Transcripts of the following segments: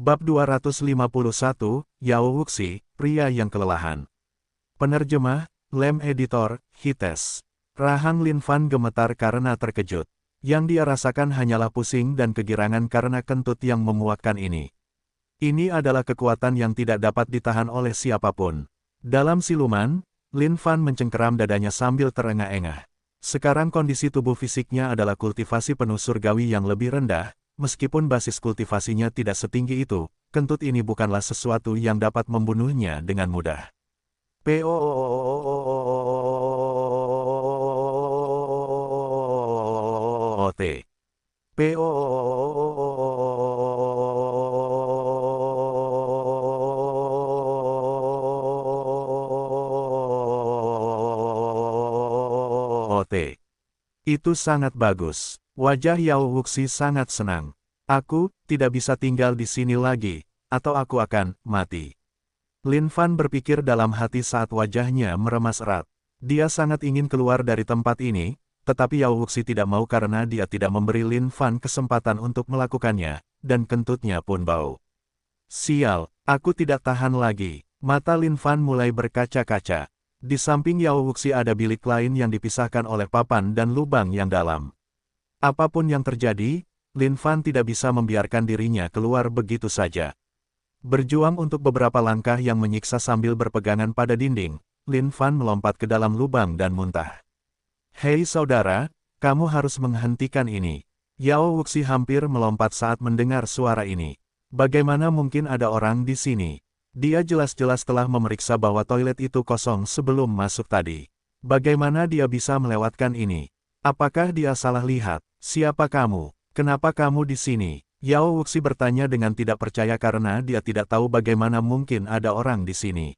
Bab 251, Yao Wuxi, pria yang kelelahan. Penerjemah, Lem Editor, Hites. Rahang Lin Fan gemetar karena terkejut. Yang dia rasakan hanyalah pusing dan kegirangan karena kentut yang memuakkan ini. Ini adalah kekuatan yang tidak dapat ditahan oleh siapapun. Dalam siluman, Lin Fan mencengkeram dadanya sambil terengah-engah. Sekarang kondisi tubuh fisiknya adalah kultivasi penuh surgawi yang lebih rendah. Meskipun basis kultivasinya tidak setinggi itu, kentut ini bukanlah sesuatu yang dapat membunuhnya dengan mudah. P.O.T. P.O.T. Itu sangat bagus. Wajah Yao Wuxi sangat senang. Aku tidak bisa tinggal di sini lagi, atau aku akan mati. Lin Fan berpikir dalam hati saat wajahnya meremas erat. Dia sangat ingin keluar dari tempat ini, tetapi Yao Wuxi tidak mau karena dia tidak memberi Lin Fan kesempatan untuk melakukannya, dan kentutnya pun bau. Sial, aku tidak tahan lagi. Mata Lin Fan mulai berkaca-kaca. Di samping Yao Wuxi ada bilik lain yang dipisahkan oleh papan dan lubang yang dalam. Apapun yang terjadi, Lin Fan tidak bisa membiarkan dirinya keluar begitu saja. Berjuang untuk beberapa langkah yang menyiksa sambil berpegangan pada dinding, Lin Fan melompat ke dalam lubang dan muntah. Hei saudara, kamu harus menghentikan ini. Yao Wuxi hampir melompat saat mendengar suara ini. Bagaimana mungkin ada orang di sini? Dia jelas-jelas telah memeriksa bahwa toilet itu kosong sebelum masuk tadi. Bagaimana dia bisa melewatkan ini? Apakah dia salah lihat? Siapa kamu? Kenapa kamu di sini? Yao Wuxi bertanya dengan tidak percaya karena dia tidak tahu bagaimana mungkin ada orang di sini.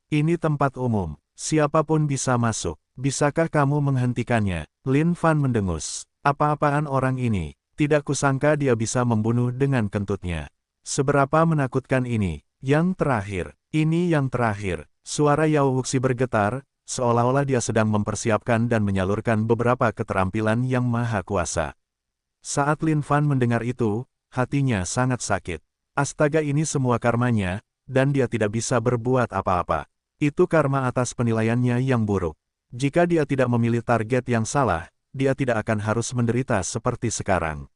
Ini tempat umum. Siapapun bisa masuk. Bisakah kamu menghentikannya? Lin Fan mendengus. Apa-apaan orang ini? Tidak kusangka dia bisa membunuh dengan kentutnya. Seberapa menakutkan ini? Yang terakhir. Ini yang terakhir. Suara Yao Wuxi bergetar, seolah-olah dia sedang mempersiapkan dan menyalurkan beberapa keterampilan yang maha kuasa. Saat Lin Fan mendengar itu, hatinya sangat sakit. Astaga, ini semua karmanya, dan dia tidak bisa berbuat apa-apa. Itu karma atas penilaiannya yang buruk. Jika dia tidak memilih target yang salah, dia tidak akan harus menderita seperti sekarang.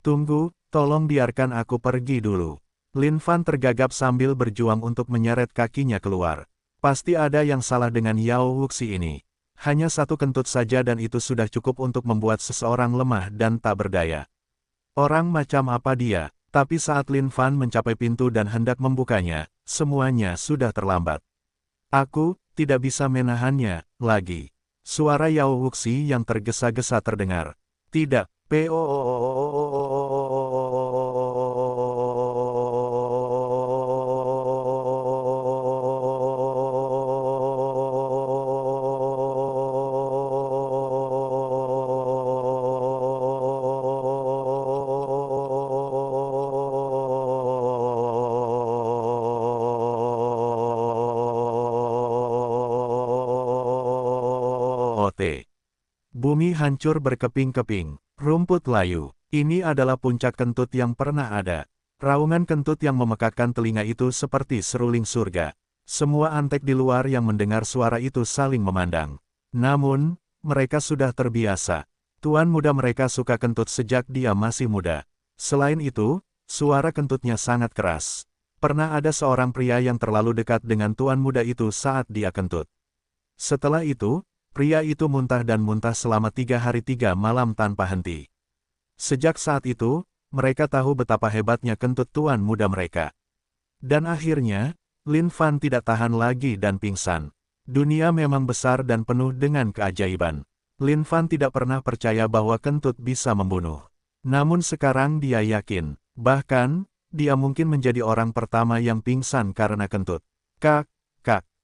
Tunggu, tolong biarkan aku pergi dulu. Lin Fan tergagap sambil berjuang untuk menyeret kakinya keluar. Pasti ada yang salah dengan Yao Wuxi ini. Hanya satu kentut saja dan itu sudah cukup untuk membuat seseorang lemah dan tak berdaya. Orang macam apa dia? Tapi saat Lin Fan mencapai pintu dan hendak membukanya, semuanya sudah terlambat. Aku tidak bisa menahannya lagi. Suara Yao Wuxi yang tergesa-gesa terdengar. Tidak, Bumi hancur berkeping-keping, rumput layu. Ini adalah puncak kentut yang pernah ada. Raungan kentut yang memekakkan telinga itu seperti seruling surga. Semua antek di luar yang mendengar suara itu saling memandang. Namun, mereka sudah terbiasa. Tuan muda mereka suka kentut sejak dia masih muda. Selain itu, suara kentutnya sangat keras. Pernah ada seorang pria yang terlalu dekat dengan tuan muda itu saat dia kentut. Setelah itu, pria itu muntah dan muntah selama 3 hari 3 malam tanpa henti. Sejak saat itu, mereka tahu betapa hebatnya kentut tuan muda mereka. Dan akhirnya, Lin Fan tidak tahan lagi dan pingsan. Dunia memang besar dan penuh dengan keajaiban. Lin Fan tidak pernah percaya bahwa kentut bisa membunuh. Namun sekarang dia yakin, bahkan, dia mungkin menjadi orang pertama yang pingsan karena kentut. Kak,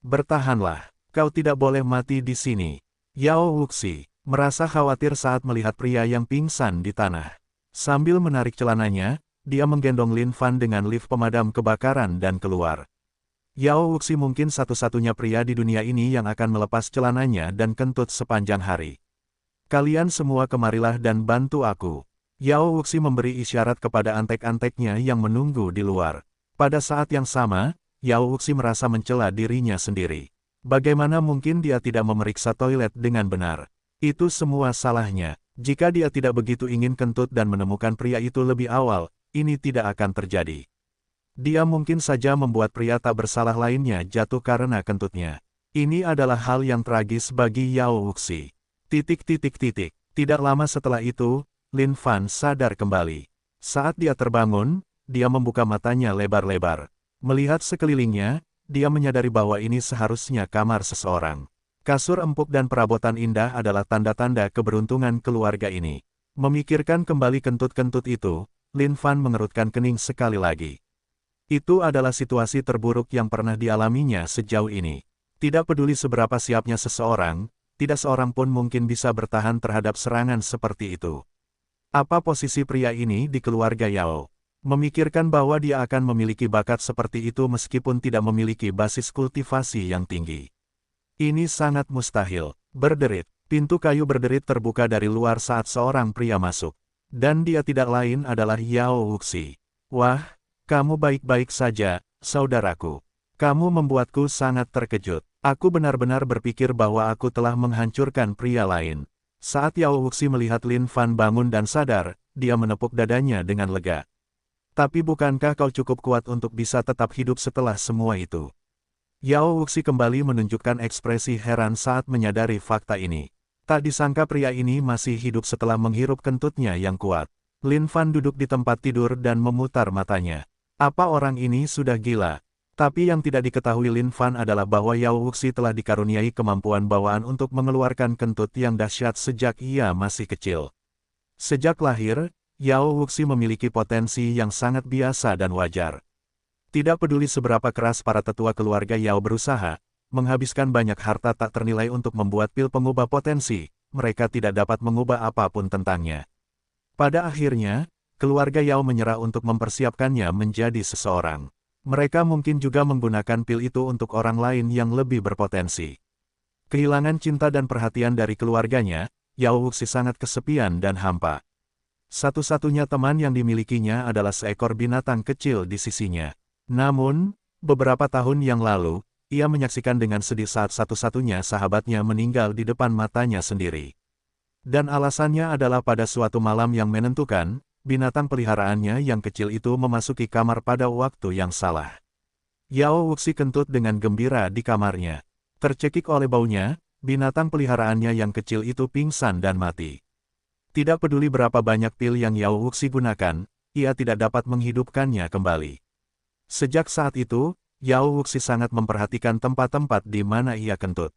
bertahanlah. Kau tidak boleh mati di sini. Yao Wuxi merasa khawatir saat melihat pria yang pingsan di tanah. Sambil menarik celananya, dia menggendong Lin Fan dengan lift pemadam kebakaran dan keluar. Yao Wuxi mungkin satu-satunya pria di dunia ini yang akan melepas celananya dan kentut sepanjang hari. Kalian semua kemarilah dan bantu aku. Yao Wuxi memberi isyarat kepada antek-anteknya yang menunggu di luar. Pada saat yang sama, Yao Wuxi merasa mencela dirinya sendiri. Bagaimana mungkin dia tidak memeriksa toilet dengan benar? Itu semua salahnya. Jika dia tidak begitu ingin kentut dan menemukan pria itu lebih awal, ini tidak akan terjadi. Dia mungkin saja membuat pria tak bersalah lainnya jatuh karena kentutnya. Ini adalah hal yang tragis bagi Yao Wuxi. Tidak lama setelah itu, Lin Fan sadar kembali. Saat dia terbangun, dia membuka matanya lebar-lebar. Melihat sekelilingnya, dia menyadari bahwa ini seharusnya kamar seseorang. Kasur empuk dan perabotan indah adalah tanda-tanda keberuntungan keluarga ini. Memikirkan kembali kentut-kentut itu, Lin Fan mengerutkan kening sekali lagi. Itu adalah situasi terburuk yang pernah dialaminya sejauh ini. Tidak peduli seberapa siapnya seseorang, tidak seorang pun mungkin bisa bertahan terhadap serangan seperti itu. Apa posisi pria ini di keluarga Yao? Memikirkan bahwa dia akan memiliki bakat seperti itu meskipun tidak memiliki basis kultivasi yang tinggi. Ini sangat mustahil. Berderit. Pintu kayu berderit terbuka dari luar saat seorang pria masuk. Dan dia tidak lain adalah Yao Wuxi. Wah, kamu baik-baik saja, saudaraku. Kamu membuatku sangat terkejut. Aku benar-benar berpikir bahwa aku telah menghancurkan pria lain. Saat Yao Wuxi melihat Lin Fan bangun dan sadar, dia menepuk dadanya dengan lega. Tapi bukankah kau cukup kuat untuk bisa tetap hidup setelah semua itu? Yao Wuxi kembali menunjukkan ekspresi heran saat menyadari fakta ini. Tak disangka pria ini masih hidup setelah menghirup kentutnya yang kuat. Lin Fan duduk di tempat tidur dan memutar matanya. Apa orang ini sudah gila? Tapi yang tidak diketahui Lin Fan adalah bahwa Yao Wuxi telah dikaruniai kemampuan bawaan untuk mengeluarkan kentut yang dahsyat sejak ia masih kecil. Sejak lahir, Yao Wuxi memiliki potensi yang sangat biasa dan wajar. Tidak peduli seberapa keras para tetua keluarga Yao berusaha, menghabiskan banyak harta tak ternilai untuk membuat pil pengubah potensi, mereka tidak dapat mengubah apapun tentangnya. Pada akhirnya, keluarga Yao menyerah untuk mempersiapkannya menjadi seseorang. Mereka mungkin juga menggunakan pil itu untuk orang lain yang lebih berpotensi. Kehilangan cinta dan perhatian dari keluarganya, Yao Wuxi sangat kesepian dan hampa. Satu-satunya teman yang dimilikinya adalah seekor binatang kecil di sisinya. Namun, beberapa tahun yang lalu, ia menyaksikan dengan sedih saat satu-satunya sahabatnya meninggal di depan matanya sendiri. Dan alasannya adalah pada suatu malam yang menentukan, binatang peliharaannya yang kecil itu memasuki kamar pada waktu yang salah. Yao Wuxi kentut dengan gembira di kamarnya. Tercekik oleh baunya, binatang peliharaannya yang kecil itu pingsan dan mati. Tidak peduli berapa banyak pil yang Yao Wuxi gunakan, ia tidak dapat menghidupkannya kembali. Sejak saat itu, Yao Wuxi sangat memperhatikan tempat-tempat di mana ia kentut.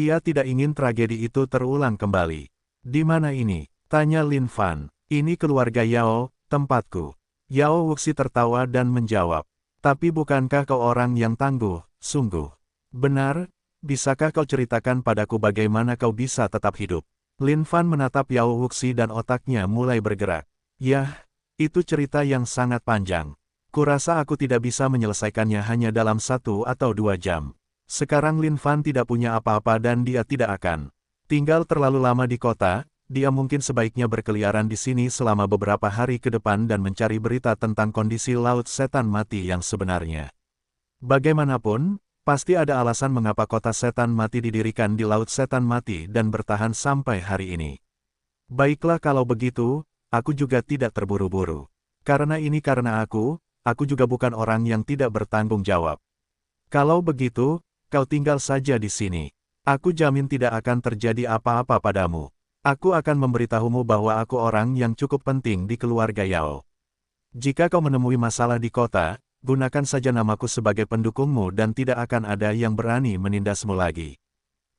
Ia tidak ingin tragedi itu terulang kembali. Di mana ini? Tanya Lin Fan. Ini keluarga Yao, tempatku. Yao Wuxi tertawa dan menjawab. Tapi bukankah kau orang yang tangguh, sungguh? Benar, bisakah kau ceritakan padaku bagaimana kau bisa tetap hidup? Lin Fan menatap Yao Wuxi dan otaknya mulai bergerak. Yah, itu cerita yang sangat panjang. Kurasa aku tidak bisa menyelesaikannya hanya dalam 1 atau 2 jam. Sekarang Lin Fan tidak punya apa-apa dan dia tidak akan tinggal terlalu lama di kota. Dia mungkin sebaiknya berkeliaran di sini selama beberapa hari ke depan dan mencari berita tentang kondisi Laut Setan Mati yang sebenarnya. Bagaimanapun, pasti ada alasan mengapa kota Setan Mati didirikan di Laut Setan Mati dan bertahan sampai hari ini. Baiklah kalau begitu, aku juga tidak terburu-buru. Karena aku juga bukan orang yang tidak bertanggung jawab. Kalau begitu, kau tinggal saja di sini. Aku jamin tidak akan terjadi apa-apa padamu. Aku akan memberitahumu bahwa aku orang yang cukup penting di keluarga Yao. Jika kau menemui masalah di kota, gunakan saja namaku sebagai pendukungmu dan tidak akan ada yang berani menindasmu lagi.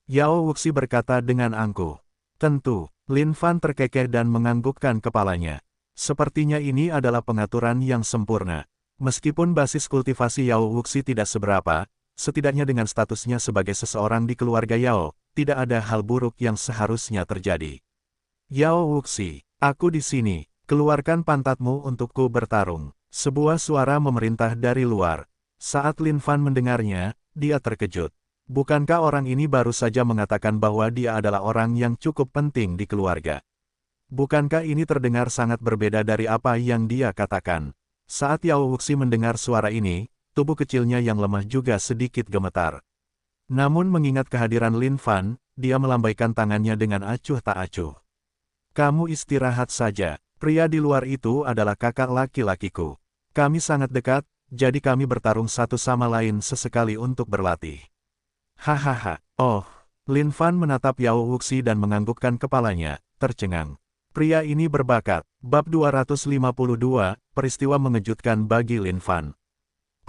Yao Wuxi berkata dengan angkuh. Tentu, Lin Fan terkekeh dan menganggukkan kepalanya. Sepertinya ini adalah pengaturan yang sempurna. Meskipun basis kultivasi Yao Wuxi tidak seberapa, setidaknya dengan statusnya sebagai seseorang di keluarga Yao, tidak ada hal buruk yang seharusnya terjadi. Yao Wuxi, aku di sini, keluarkan pantatmu untukku bertarung. Sebuah suara memerintah dari luar. Saat Lin Fan mendengarnya, dia terkejut. Bukankah orang ini baru saja mengatakan bahwa dia adalah orang yang cukup penting di keluarga? Bukankah ini terdengar sangat berbeda dari apa yang dia katakan? Saat Yao Wuxi mendengar suara ini, tubuh kecilnya yang lemah juga sedikit gemetar. Namun mengingat kehadiran Lin Fan, dia melambaikan tangannya dengan acuh tak acuh. Kamu istirahat saja. Pria di luar itu adalah kakak laki-lakiku. Kami sangat dekat, jadi kami bertarung satu sama lain sesekali untuk berlatih. Hahaha, oh. Lin Fan menatap Yao Wuxi dan menganggukkan kepalanya, tercengang. Pria ini berbakat. Bab 252, peristiwa mengejutkan bagi Lin Fan.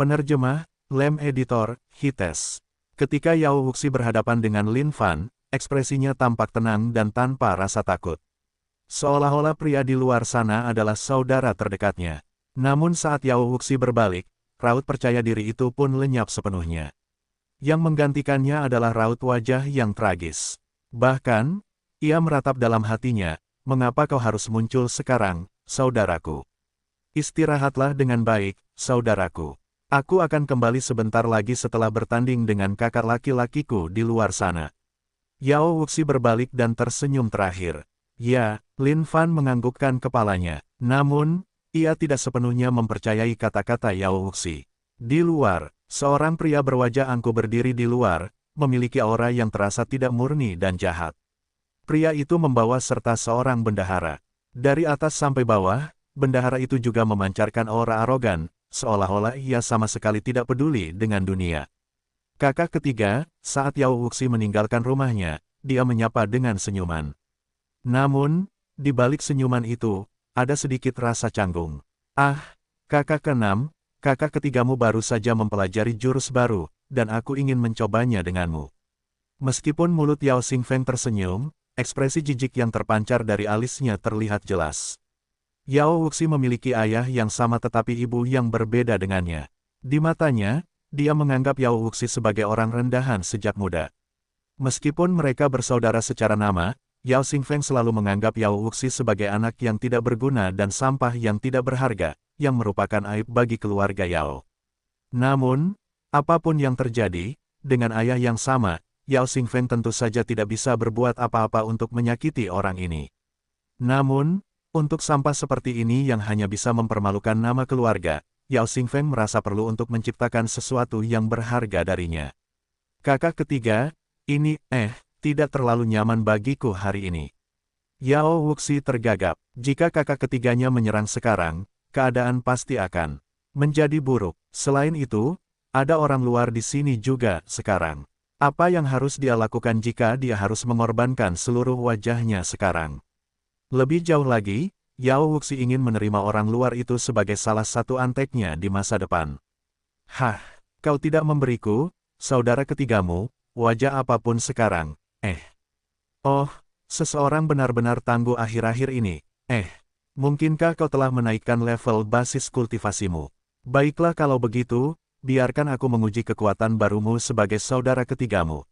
Penerjemah, Lem Editor, Hites. Ketika Yao Wuxi berhadapan dengan Lin Fan, ekspresinya tampak tenang dan tanpa rasa takut. Seolah-olah pria di luar sana adalah saudara terdekatnya. Namun saat Yao Wuxi berbalik, raut percaya diri itu pun lenyap sepenuhnya. Yang menggantikannya adalah raut wajah yang tragis. Bahkan, ia meratap dalam hatinya, mengapa kau harus muncul sekarang, saudaraku? Istirahatlah dengan baik, saudaraku. Aku akan kembali sebentar lagi setelah bertanding dengan kakak laki-lakiku di luar sana. Yao Wuxi berbalik dan tersenyum terakhir. Ya, Lin Fan menganggukkan kepalanya. Namun, ia tidak sepenuhnya mempercayai kata-kata Yao Wuxi. Di luar, seorang pria berwajah angkuh berdiri di luar, memiliki aura yang terasa tidak murni dan jahat. Pria itu membawa serta seorang bendahara. Dari atas sampai bawah, bendahara itu juga memancarkan aura arogan, seolah-olah ia sama sekali tidak peduli dengan dunia. Kakak ketiga, saat Yao Wuxi meninggalkan rumahnya, dia menyapa dengan senyuman. Namun, di balik senyuman itu, ada sedikit rasa canggung. Ah, kakak keenam, kakak ketigamu baru saja mempelajari jurus baru, dan aku ingin mencobanya denganmu. Meskipun mulut Yao Xingfeng tersenyum, ekspresi jijik yang terpancar dari alisnya terlihat jelas. Yao Wuxi memiliki ayah yang sama tetapi ibu yang berbeda dengannya. Di matanya, dia menganggap Yao Wuxi sebagai orang rendahan sejak muda. Meskipun mereka bersaudara secara nama, Yao Xingfeng selalu menganggap Yao Wuxi sebagai anak yang tidak berguna dan sampah yang tidak berharga, yang merupakan aib bagi keluarga Yao. Namun, apapun yang terjadi, dengan ayah yang sama, Yao Xingfeng tentu saja tidak bisa berbuat apa-apa untuk menyakiti orang ini. Namun, untuk sampah seperti ini yang hanya bisa mempermalukan nama keluarga, Yao Xingfeng merasa perlu untuk menciptakan sesuatu yang berharga darinya. Kakak ketiga, ini, tidak terlalu nyaman bagiku hari ini. Yao Wuxi tergagap. Jika kakak ketiganya menyerang sekarang, keadaan pasti akan menjadi buruk. Selain itu, ada orang luar di sini juga sekarang. Apa yang harus dia lakukan jika dia harus mengorbankan seluruh wajahnya sekarang? Lebih jauh lagi, Yao Wuxi ingin menerima orang luar itu sebagai salah satu anteknya di masa depan. Hah, kau tidak memberiku, saudara ketigamu, wajah apapun sekarang. Oh, seseorang benar-benar tangguh akhir-akhir ini. Mungkinkah kau telah menaikkan level basis kultivasimu? Baiklah kalau begitu, biarkan aku menguji kekuatan barumu sebagai saudara ketigamu.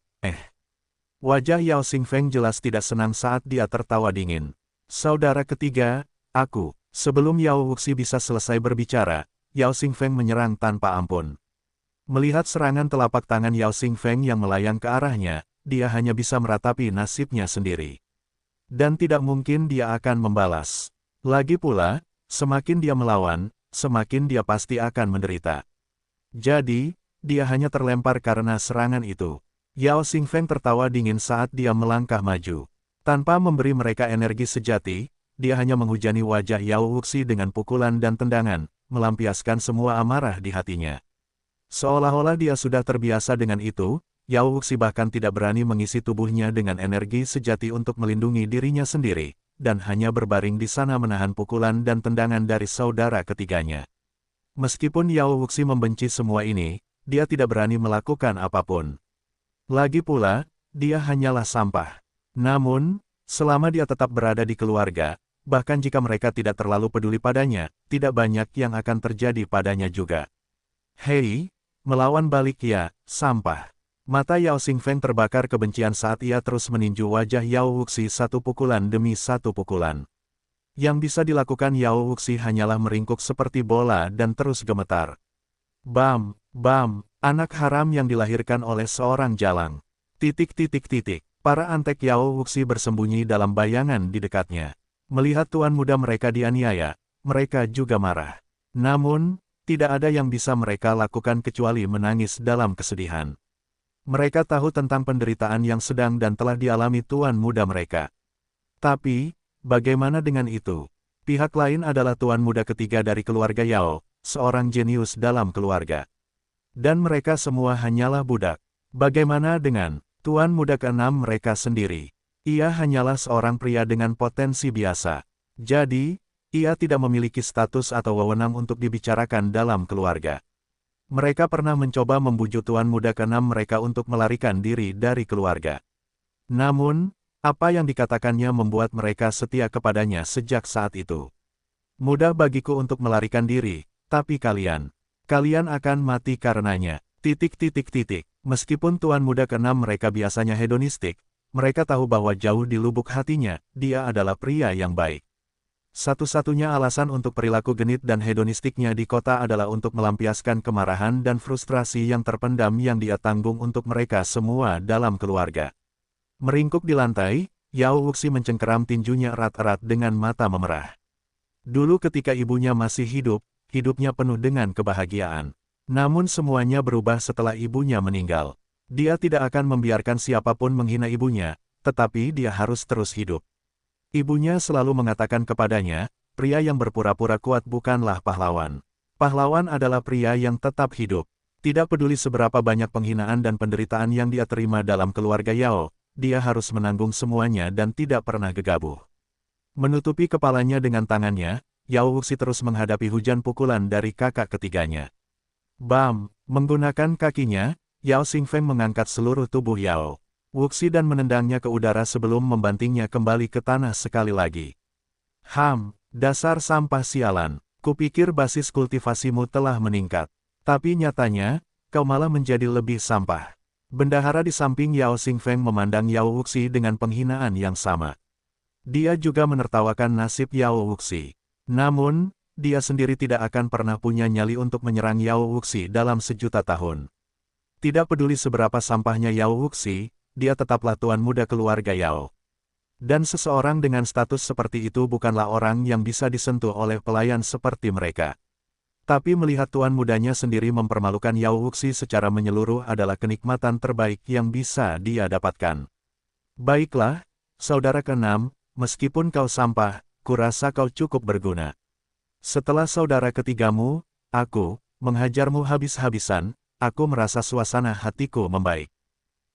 Wajah Yao Xingfeng jelas tidak senang saat dia tertawa dingin. Saudara ketiga, aku. Sebelum Yao Wuxi bisa selesai berbicara, Yao Xingfeng menyerang tanpa ampun. Melihat serangan telapak tangan Yao Xingfeng yang melayang ke arahnya, dia hanya bisa meratapi nasibnya sendiri. Dan tidak mungkin dia akan membalas. Lagi pula, semakin dia melawan, semakin dia pasti akan menderita. Jadi, dia hanya terlempar karena serangan itu. Yao Xingfeng tertawa dingin saat dia melangkah maju. Tanpa memberi mereka energi sejati, dia hanya menghujani wajah Yao Wuxi dengan pukulan dan tendangan, melampiaskan semua amarah di hatinya. Seolah-olah dia sudah terbiasa dengan itu, Yao Wuxi bahkan tidak berani mengisi tubuhnya dengan energi sejati untuk melindungi dirinya sendiri, dan hanya berbaring di sana menahan pukulan dan tendangan dari saudara ketiganya. Meskipun Yao Wuxi membenci semua ini, dia tidak berani melakukan apapun. Lagi pula, dia hanyalah sampah. Namun, selama dia tetap berada di keluarga, bahkan jika mereka tidak terlalu peduli padanya, tidak banyak yang akan terjadi padanya juga. Hei, melawan balik ya, sampah. Mata Yao Xingfeng terbakar kebencian saat ia terus meninju wajah Yao Wuxi satu pukulan demi satu pukulan. Yang bisa dilakukan Yao Wuxi hanyalah meringkuk seperti bola dan terus gemetar. Bam, bam, anak haram yang dilahirkan oleh seorang jalang. Para antek Yao Wuxi bersembunyi dalam bayangan di dekatnya. Melihat tuan muda mereka dianiaya, mereka juga marah. Namun, tidak ada yang bisa mereka lakukan kecuali menangis dalam kesedihan. Mereka tahu tentang penderitaan yang sedang dan telah dialami tuan muda mereka. Tapi, bagaimana dengan itu? Pihak lain adalah tuan muda ketiga dari keluarga Yao, seorang jenius dalam keluarga. Dan mereka semua hanyalah budak. Bagaimana dengan tuan muda keenam mereka sendiri? Ia hanyalah seorang pria dengan potensi biasa. Jadi, ia tidak memiliki status atau wewenang untuk dibicarakan dalam keluarga. Mereka pernah mencoba membujuk tuan muda keenam mereka untuk melarikan diri dari keluarga. Namun, apa yang dikatakannya membuat mereka setia kepadanya sejak saat itu. Mudah bagiku untuk melarikan diri, tapi kalian akan mati karenanya. Meskipun tuan muda keenam mereka biasanya hedonistik, mereka tahu bahwa jauh di lubuk hatinya, dia adalah pria yang baik. Satu-satunya alasan untuk perilaku genit dan hedonistiknya di kota adalah untuk melampiaskan kemarahan dan frustrasi yang terpendam yang dia tanggung untuk mereka semua dalam keluarga. Meringkuk di lantai, Yao Wuxi mencengkeram tinjunya erat-erat dengan mata memerah. Dulu ketika ibunya masih hidup, hidupnya penuh dengan kebahagiaan. Namun semuanya berubah setelah ibunya meninggal. Dia tidak akan membiarkan siapapun menghina ibunya, tetapi dia harus terus hidup. Ibunya selalu mengatakan kepadanya, pria yang berpura-pura kuat bukanlah pahlawan. Pahlawan adalah pria yang tetap hidup. Tidak peduli seberapa banyak penghinaan dan penderitaan yang dia terima dalam keluarga Yao, dia harus menanggung semuanya dan tidak pernah gegabah. Menutupi kepalanya dengan tangannya, Yao Wuxi terus menghadapi hujan pukulan dari kakak ketiganya. Bam! Menggunakan kakinya, Yao Xingfeng mengangkat seluruh tubuh Yao Wuxi dan menendangnya ke udara sebelum membantingnya kembali ke tanah sekali lagi. Dasar sampah sialan. Kupikir basis kultivasimu telah meningkat. Tapi nyatanya, kau malah menjadi lebih sampah. Bendahara di samping Yao Xingfeng memandang Yao Wuxi dengan penghinaan yang sama. Dia juga menertawakan nasib Yao Wuxi. Namun, dia sendiri tidak akan pernah punya nyali untuk menyerang Yao Wuxi dalam sejuta tahun. Tidak peduli seberapa sampahnya Yao Wuxi, dia tetaplah tuan muda keluarga Yao. Dan seseorang dengan status seperti itu bukanlah orang yang bisa disentuh oleh pelayan seperti mereka. Tapi melihat tuan mudanya sendiri mempermalukan Yao Wuxi secara menyeluruh adalah kenikmatan terbaik yang bisa dia dapatkan. Baiklah, saudara keenam, meskipun kau sampah, kurasa kau cukup berguna. Setelah saudara ketigamu, aku, menghajarmu habis-habisan, aku merasa suasana hatiku membaik.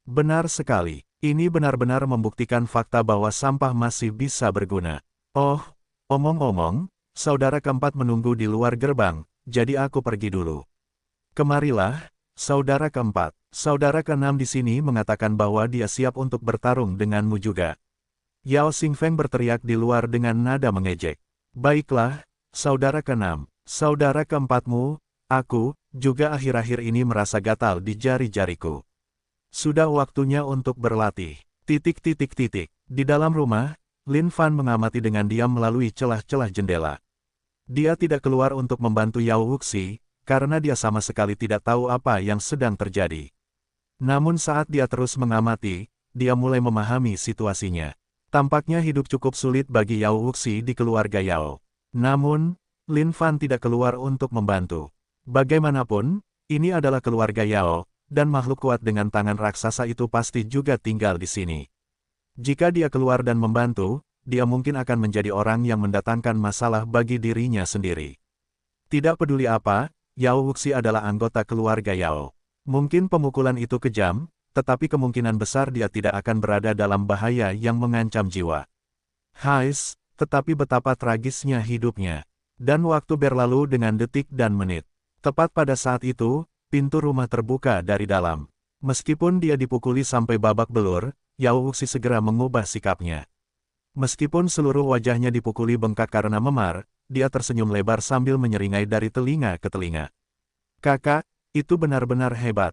Benar sekali, ini benar-benar membuktikan fakta bahwa sampah masih bisa berguna. Oh, omong-omong, saudara keempat menunggu di luar gerbang, jadi aku pergi dulu. Kemarilah, saudara keempat. Saudara keenam di sini mengatakan bahwa dia siap untuk bertarung denganmu juga. Yao Xingfeng berteriak di luar dengan nada mengejek. Baiklah, saudara keenam, saudara keempatmu, aku, juga akhir-akhir ini merasa gatal di jari-jariku. Sudah waktunya untuk berlatih. Di dalam rumah, Lin Fan mengamati dengan diam melalui celah-celah jendela. Dia tidak keluar untuk membantu Yao Wuxi, karena dia sama sekali tidak tahu apa yang sedang terjadi. Namun saat dia terus mengamati, dia mulai memahami situasinya. Tampaknya hidup cukup sulit bagi Yao Wuxi di keluarga Yao. Namun, Lin Fan tidak keluar untuk membantu. Bagaimanapun, ini adalah keluarga Yao, dan makhluk kuat dengan tangan raksasa itu pasti juga tinggal di sini. Jika dia keluar dan membantu, dia mungkin akan menjadi orang yang mendatangkan masalah bagi dirinya sendiri. Tidak peduli apa, Yao Wuxi adalah anggota keluarga Yao. Mungkin pemukulan itu kejam, tetapi kemungkinan besar dia tidak akan berada dalam bahaya yang mengancam jiwa. Tetapi betapa tragisnya hidupnya. Dan waktu berlalu dengan detik dan menit. Tepat pada saat itu, pintu rumah terbuka dari dalam. Meskipun dia dipukuli sampai babak belur, Yao Wuxi segera mengubah sikapnya. Meskipun seluruh wajahnya dipukuli bengkak karena memar, dia tersenyum lebar sambil menyeringai dari telinga ke telinga. Kakak, itu benar-benar hebat.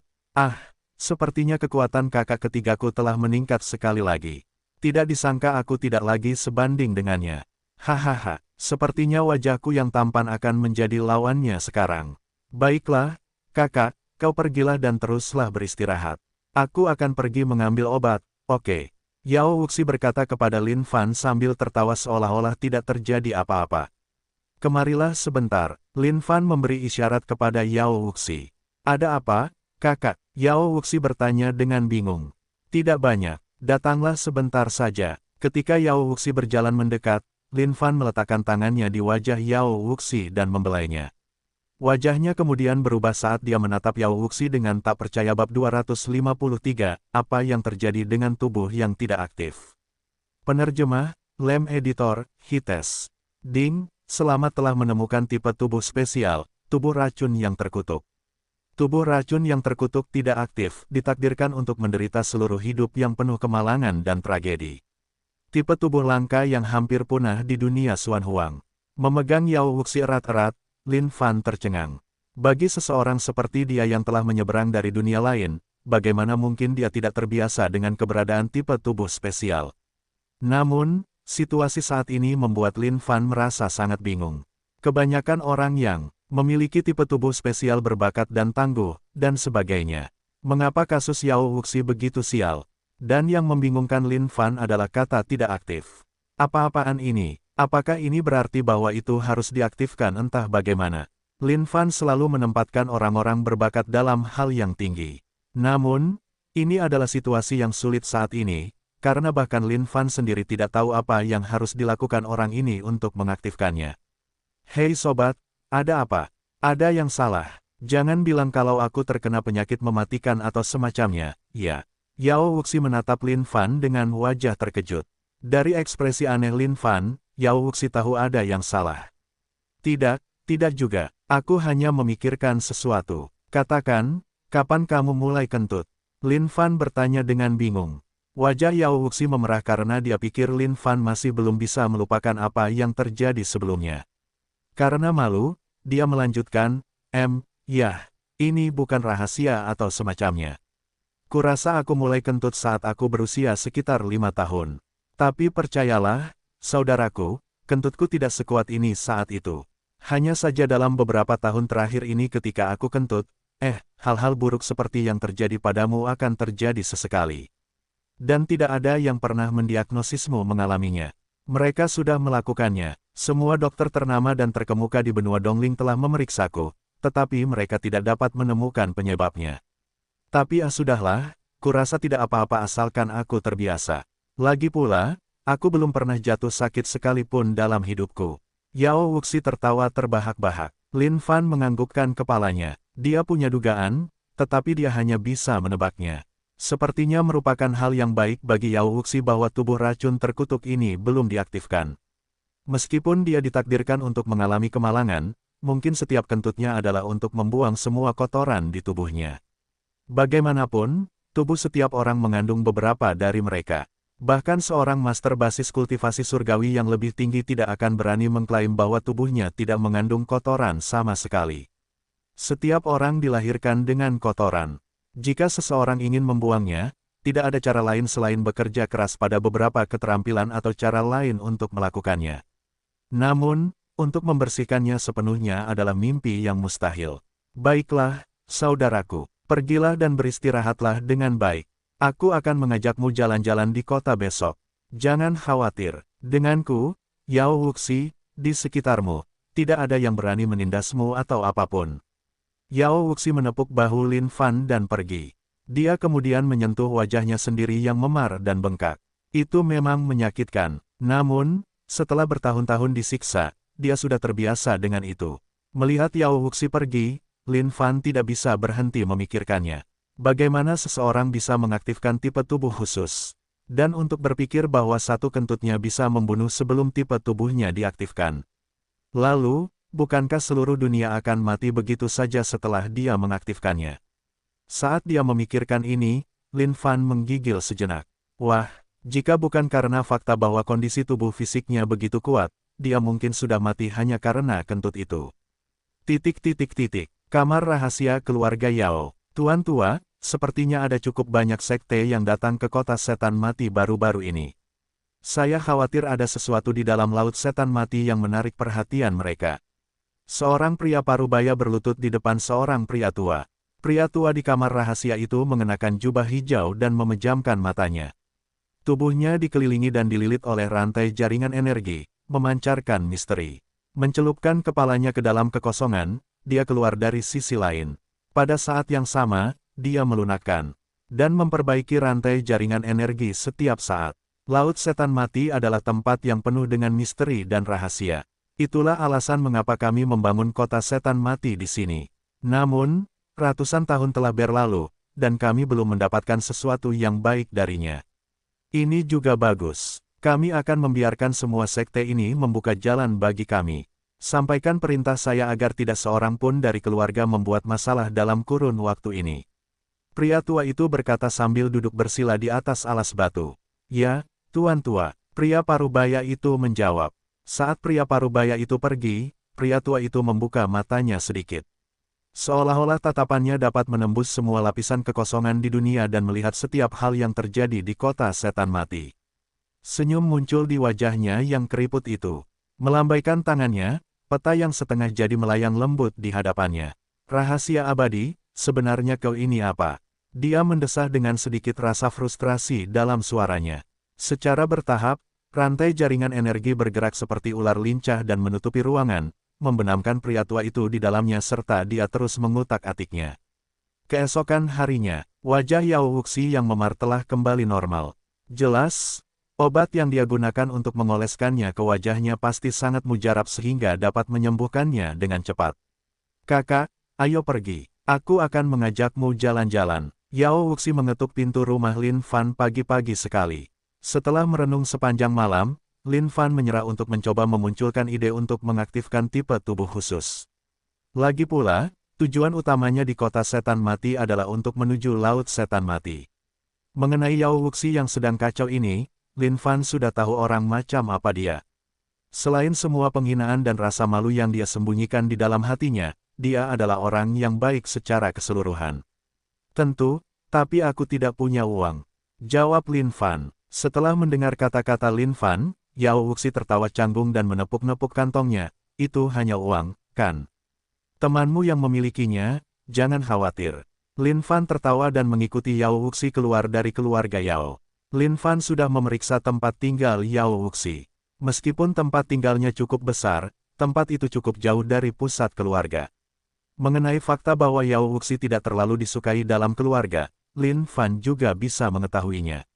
Sepertinya kekuatan kakak ketigaku telah meningkat sekali lagi. Tidak disangka aku tidak lagi sebanding dengannya. Hahaha, sepertinya wajahku yang tampan akan menjadi lawannya sekarang. Baiklah, kakak, kau pergilah dan teruslah beristirahat. Aku akan pergi mengambil obat, oke? Yao Wuxi berkata kepada Lin Fan sambil tertawa seolah-olah tidak terjadi apa-apa. Kemarilah sebentar, Lin Fan memberi isyarat kepada Yao Wuxi. Ada apa, kakak? Yao Wuxi bertanya dengan bingung. Tidak banyak, datanglah sebentar saja. Ketika Yao Wuxi berjalan mendekat, Lin Fan meletakkan tangannya di wajah Yao Wuxi dan membelainya. Wajahnya kemudian berubah saat dia menatap Yao Wuxi dengan tak percaya. Bab 253, apa yang terjadi dengan tubuh yang tidak aktif. Penerjemah, Lem Editor, Hites. Ding, selamat telah menemukan tipe tubuh spesial, tubuh racun yang terkutuk. Tubuh racun yang terkutuk tidak aktif, ditakdirkan untuk menderita seluruh hidup yang penuh kemalangan dan tragedi. Tipe tubuh langka yang hampir punah di dunia Xuan Huang. Memegang Yao Wuxi erat-erat, Lin Fan tercengang. Bagi seseorang seperti dia yang telah menyeberang dari dunia lain, bagaimana mungkin dia tidak terbiasa dengan keberadaan tipe tubuh spesial. Namun, situasi saat ini membuat Lin Fan merasa sangat bingung. Kebanyakan orang yang memiliki tipe tubuh spesial berbakat dan tangguh, dan sebagainya. Mengapa kasus Yao Wuxi begitu sial? Dan yang membingungkan Lin Fan adalah kata tidak aktif. Apa-apaan ini? Apakah ini berarti bahwa itu harus diaktifkan entah bagaimana? Lin Fan selalu menempatkan orang-orang berbakat dalam hal yang tinggi. Namun, ini adalah situasi yang sulit saat ini, karena bahkan Lin Fan sendiri tidak tahu apa yang harus dilakukan orang ini untuk mengaktifkannya. Hei sobat, ada apa? Ada yang salah. Jangan bilang kalau aku terkena penyakit mematikan atau semacamnya, ya. Yao Wuxi menatap Lin Fan dengan wajah terkejut. Dari ekspresi aneh Lin Fan, Yao Wuxi tahu ada yang salah. Tidak, tidak juga. Aku hanya memikirkan sesuatu. Katakan, kapan kamu mulai kentut? Lin Fan bertanya dengan bingung. Wajah Yao Wuxi memerah karena dia pikir Lin Fan masih belum bisa melupakan apa yang terjadi sebelumnya. Karena malu, dia melanjutkan, ya, ini bukan rahasia atau semacamnya. Kurasa aku mulai kentut saat aku berusia sekitar 5 tahun. Tapi percayalah, saudaraku, kentutku tidak sekuat ini saat itu. Hanya saja dalam beberapa tahun terakhir ini ketika aku kentut, hal-hal buruk seperti yang terjadi padamu akan terjadi sesekali. Dan tidak ada yang pernah mendiagnosismu mengalaminya. Mereka sudah melakukannya. Semua dokter ternama dan terkemuka di benua Dongling telah memeriksaku, tetapi mereka tidak dapat menemukan penyebabnya. Tapi sudahlah, kurasa tidak apa-apa asalkan aku terbiasa. Lagi pula, aku belum pernah jatuh sakit sekalipun dalam hidupku. Yao Wuxi tertawa terbahak-bahak. Lin Fan menganggukkan kepalanya. Dia punya dugaan, tetapi dia hanya bisa menebaknya. Sepertinya merupakan hal yang baik bagi Yao Wuxi bahwa tubuh racun terkutuk ini belum diaktifkan. Meskipun dia ditakdirkan untuk mengalami kemalangan, mungkin setiap kentutnya adalah untuk membuang semua kotoran di tubuhnya. Bagaimanapun, tubuh setiap orang mengandung beberapa dari mereka. Bahkan seorang master basis kultivasi surgawi yang lebih tinggi tidak akan berani mengklaim bahwa tubuhnya tidak mengandung kotoran sama sekali. Setiap orang dilahirkan dengan kotoran. Jika seseorang ingin membuangnya, tidak ada cara lain selain bekerja keras pada beberapa keterampilan atau cara lain untuk melakukannya. Namun, untuk membersihkannya sepenuhnya adalah mimpi yang mustahil. Baiklah, saudaraku. Pergilah dan beristirahatlah dengan baik. Aku akan mengajakmu jalan-jalan di kota besok. Jangan khawatir. Denganku, Yao Wuxi, di sekitarmu, tidak ada yang berani menindasmu atau apapun. Yao Wuxi menepuk bahu Lin Fan dan pergi. Dia kemudian menyentuh wajahnya sendiri yang memar dan bengkak. Itu memang menyakitkan. Namun, setelah bertahun-tahun disiksa, dia sudah terbiasa dengan itu. Melihat Yao Wuxi pergi, Lin Fan tidak bisa berhenti memikirkannya. Bagaimana seseorang bisa mengaktifkan tipe tubuh khusus? Dan untuk berpikir bahwa satu kentutnya bisa membunuh sebelum tipe tubuhnya diaktifkan. Lalu, bukankah seluruh dunia akan mati begitu saja setelah dia mengaktifkannya? Saat dia memikirkan ini, Lin Fan menggigil sejenak. Wah, jika bukan karena fakta bahwa kondisi tubuh fisiknya begitu kuat, dia mungkin sudah mati hanya karena kentut itu. Kamar rahasia keluarga Yao. Tuan tua, sepertinya ada cukup banyak sekte yang datang ke kota setan mati baru-baru ini. Saya khawatir ada sesuatu di dalam laut setan mati yang menarik perhatian mereka. Seorang pria parubaya berlutut di depan seorang pria tua. Pria tua di kamar rahasia itu mengenakan jubah hijau dan memejamkan matanya. Tubuhnya dikelilingi dan dililit oleh rantai jaringan energi, memancarkan misteri. Mencelupkan kepalanya ke dalam kekosongan, dia keluar dari sisi lain. Pada saat yang sama, dia melunakkan dan memperbaiki rantai jaringan energi setiap saat. Laut Setan Mati adalah tempat yang penuh dengan misteri dan rahasia. Itulah alasan mengapa kami membangun kota Setan Mati di sini. Namun, ratusan tahun telah berlalu, dan kami belum mendapatkan sesuatu yang baik darinya. Ini juga bagus. Kami akan membiarkan semua sekte ini membuka jalan bagi kami. Sampaikan perintah saya agar tidak seorang pun dari keluarga membuat masalah dalam kurun waktu ini. Pria tua itu berkata sambil duduk bersila di atas alas batu. Ya, Tuan Tua, pria parubaya itu menjawab. Saat pria parubaya itu pergi, pria tua itu membuka matanya sedikit. Seolah-olah tatapannya dapat menembus semua lapisan kekosongan di dunia dan melihat setiap hal yang terjadi di kota Setan Mati. Senyum muncul di wajahnya yang keriput itu. Melambaikan tangannya, peta yang setengah jadi melayang lembut di hadapannya. Rahasia abadi, sebenarnya kau ini apa? Dia mendesah dengan sedikit rasa frustrasi dalam suaranya. Secara bertahap, rantai jaringan energi bergerak seperti ular lincah dan menutupi ruangan, membenamkan pria tua itu di dalamnya serta dia terus mengutak-atiknya. Keesokan harinya, wajah Yao Wuxi yang memar telah kembali normal. Jelas, obat yang dia gunakan untuk mengoleskannya ke wajahnya pasti sangat mujarab sehingga dapat menyembuhkannya dengan cepat. Kakak, ayo pergi. Aku akan mengajakmu jalan-jalan. Yao Wuxi mengetuk pintu rumah Lin Fan pagi-pagi sekali. Setelah merenung sepanjang malam, Lin Fan menyerah untuk mencoba memunculkan ide untuk mengaktifkan tipe tubuh khusus. Lagi pula, tujuan utamanya di kota Setan Mati adalah untuk menuju Laut Setan Mati. Mengenai Yao Wuxi yang sedang kacau ini, Lin Fan sudah tahu orang macam apa dia. Selain semua penghinaan dan rasa malu yang dia sembunyikan di dalam hatinya, dia adalah orang yang baik secara keseluruhan. Tentu, tapi aku tidak punya uang, jawab Lin Fan. Setelah mendengar kata-kata Lin Fan, Yao Wuxi tertawa canggung dan menepuk-nepuk kantongnya. Itu hanya uang, kan? Temanmu yang memilikinya, jangan khawatir. Lin Fan tertawa dan mengikuti Yao Wuxi keluar dari keluarga Yao. Lin Fan sudah memeriksa tempat tinggal Yao Wuxi. Meskipun tempat tinggalnya cukup besar, tempat itu cukup jauh dari pusat keluarga. Mengenai fakta bahwa Yao Wuxi tidak terlalu disukai dalam keluarga, Lin Fan juga bisa mengetahuinya.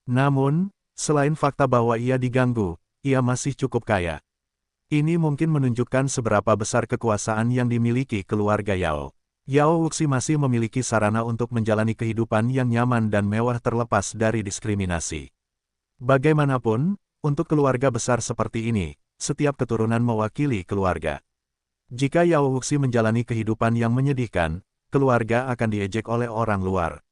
Namun, selain fakta bahwa ia diganggu, ia masih cukup kaya. Ini mungkin menunjukkan seberapa besar kekuasaan yang dimiliki keluarga Yao. Yao Wuxi masih memiliki sarana untuk menjalani kehidupan yang nyaman dan mewah terlepas dari diskriminasi. Bagaimanapun, untuk keluarga besar seperti ini, setiap keturunan mewakili keluarga. Jika Yao Wuxi menjalani kehidupan yang menyedihkan, keluarga akan diejek oleh orang luar.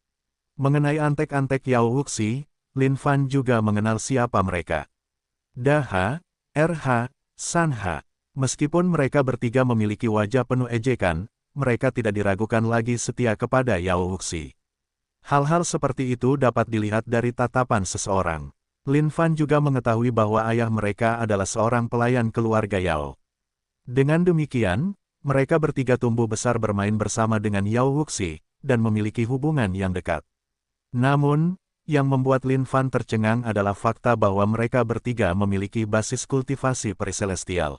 Mengenai antek-antek Yao Wuxi, Lin Fan juga mengenal siapa mereka. Daha, RH, Sanha. Meskipun mereka bertiga memiliki wajah penuh ejekan, mereka tidak diragukan lagi setia kepada Yao Wuxi. Hal-hal seperti itu dapat dilihat dari tatapan seseorang. Lin Fan juga mengetahui bahwa ayah mereka adalah seorang pelayan keluarga Yao. Dengan demikian, mereka bertiga tumbuh besar bermain bersama dengan Yao Wuxi, dan memiliki hubungan yang dekat. Namun, yang membuat Lin Fan tercengang adalah fakta bahwa mereka bertiga memiliki basis kultivasi periselestial.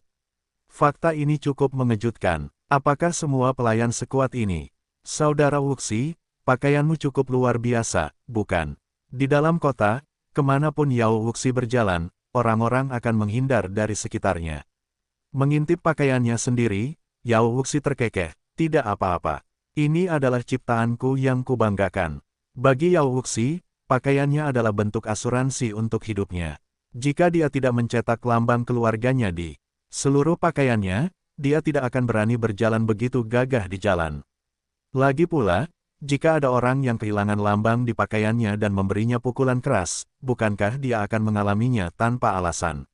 Fakta ini cukup mengejutkan. Apakah semua pelayan sekuat ini? Saudara Wuxi, pakaianmu cukup luar biasa, bukan? Di dalam kota, kemanapun Yao Wuxi berjalan, orang-orang akan menghindar dari sekitarnya. Mengintip pakaiannya sendiri, Yao Wuxi terkekeh, tidak apa-apa. Ini adalah ciptaanku yang kubanggakan. Bagi Yao Wuxi, pakaiannya adalah bentuk asuransi untuk hidupnya. Jika dia tidak mencetak lambang keluarganya di seluruh pakaiannya, dia tidak akan berani berjalan begitu gagah di jalan. Lagi pula, jika ada orang yang kehilangan lambang di pakaiannya dan memberinya pukulan keras, bukankah dia akan mengalaminya tanpa alasan?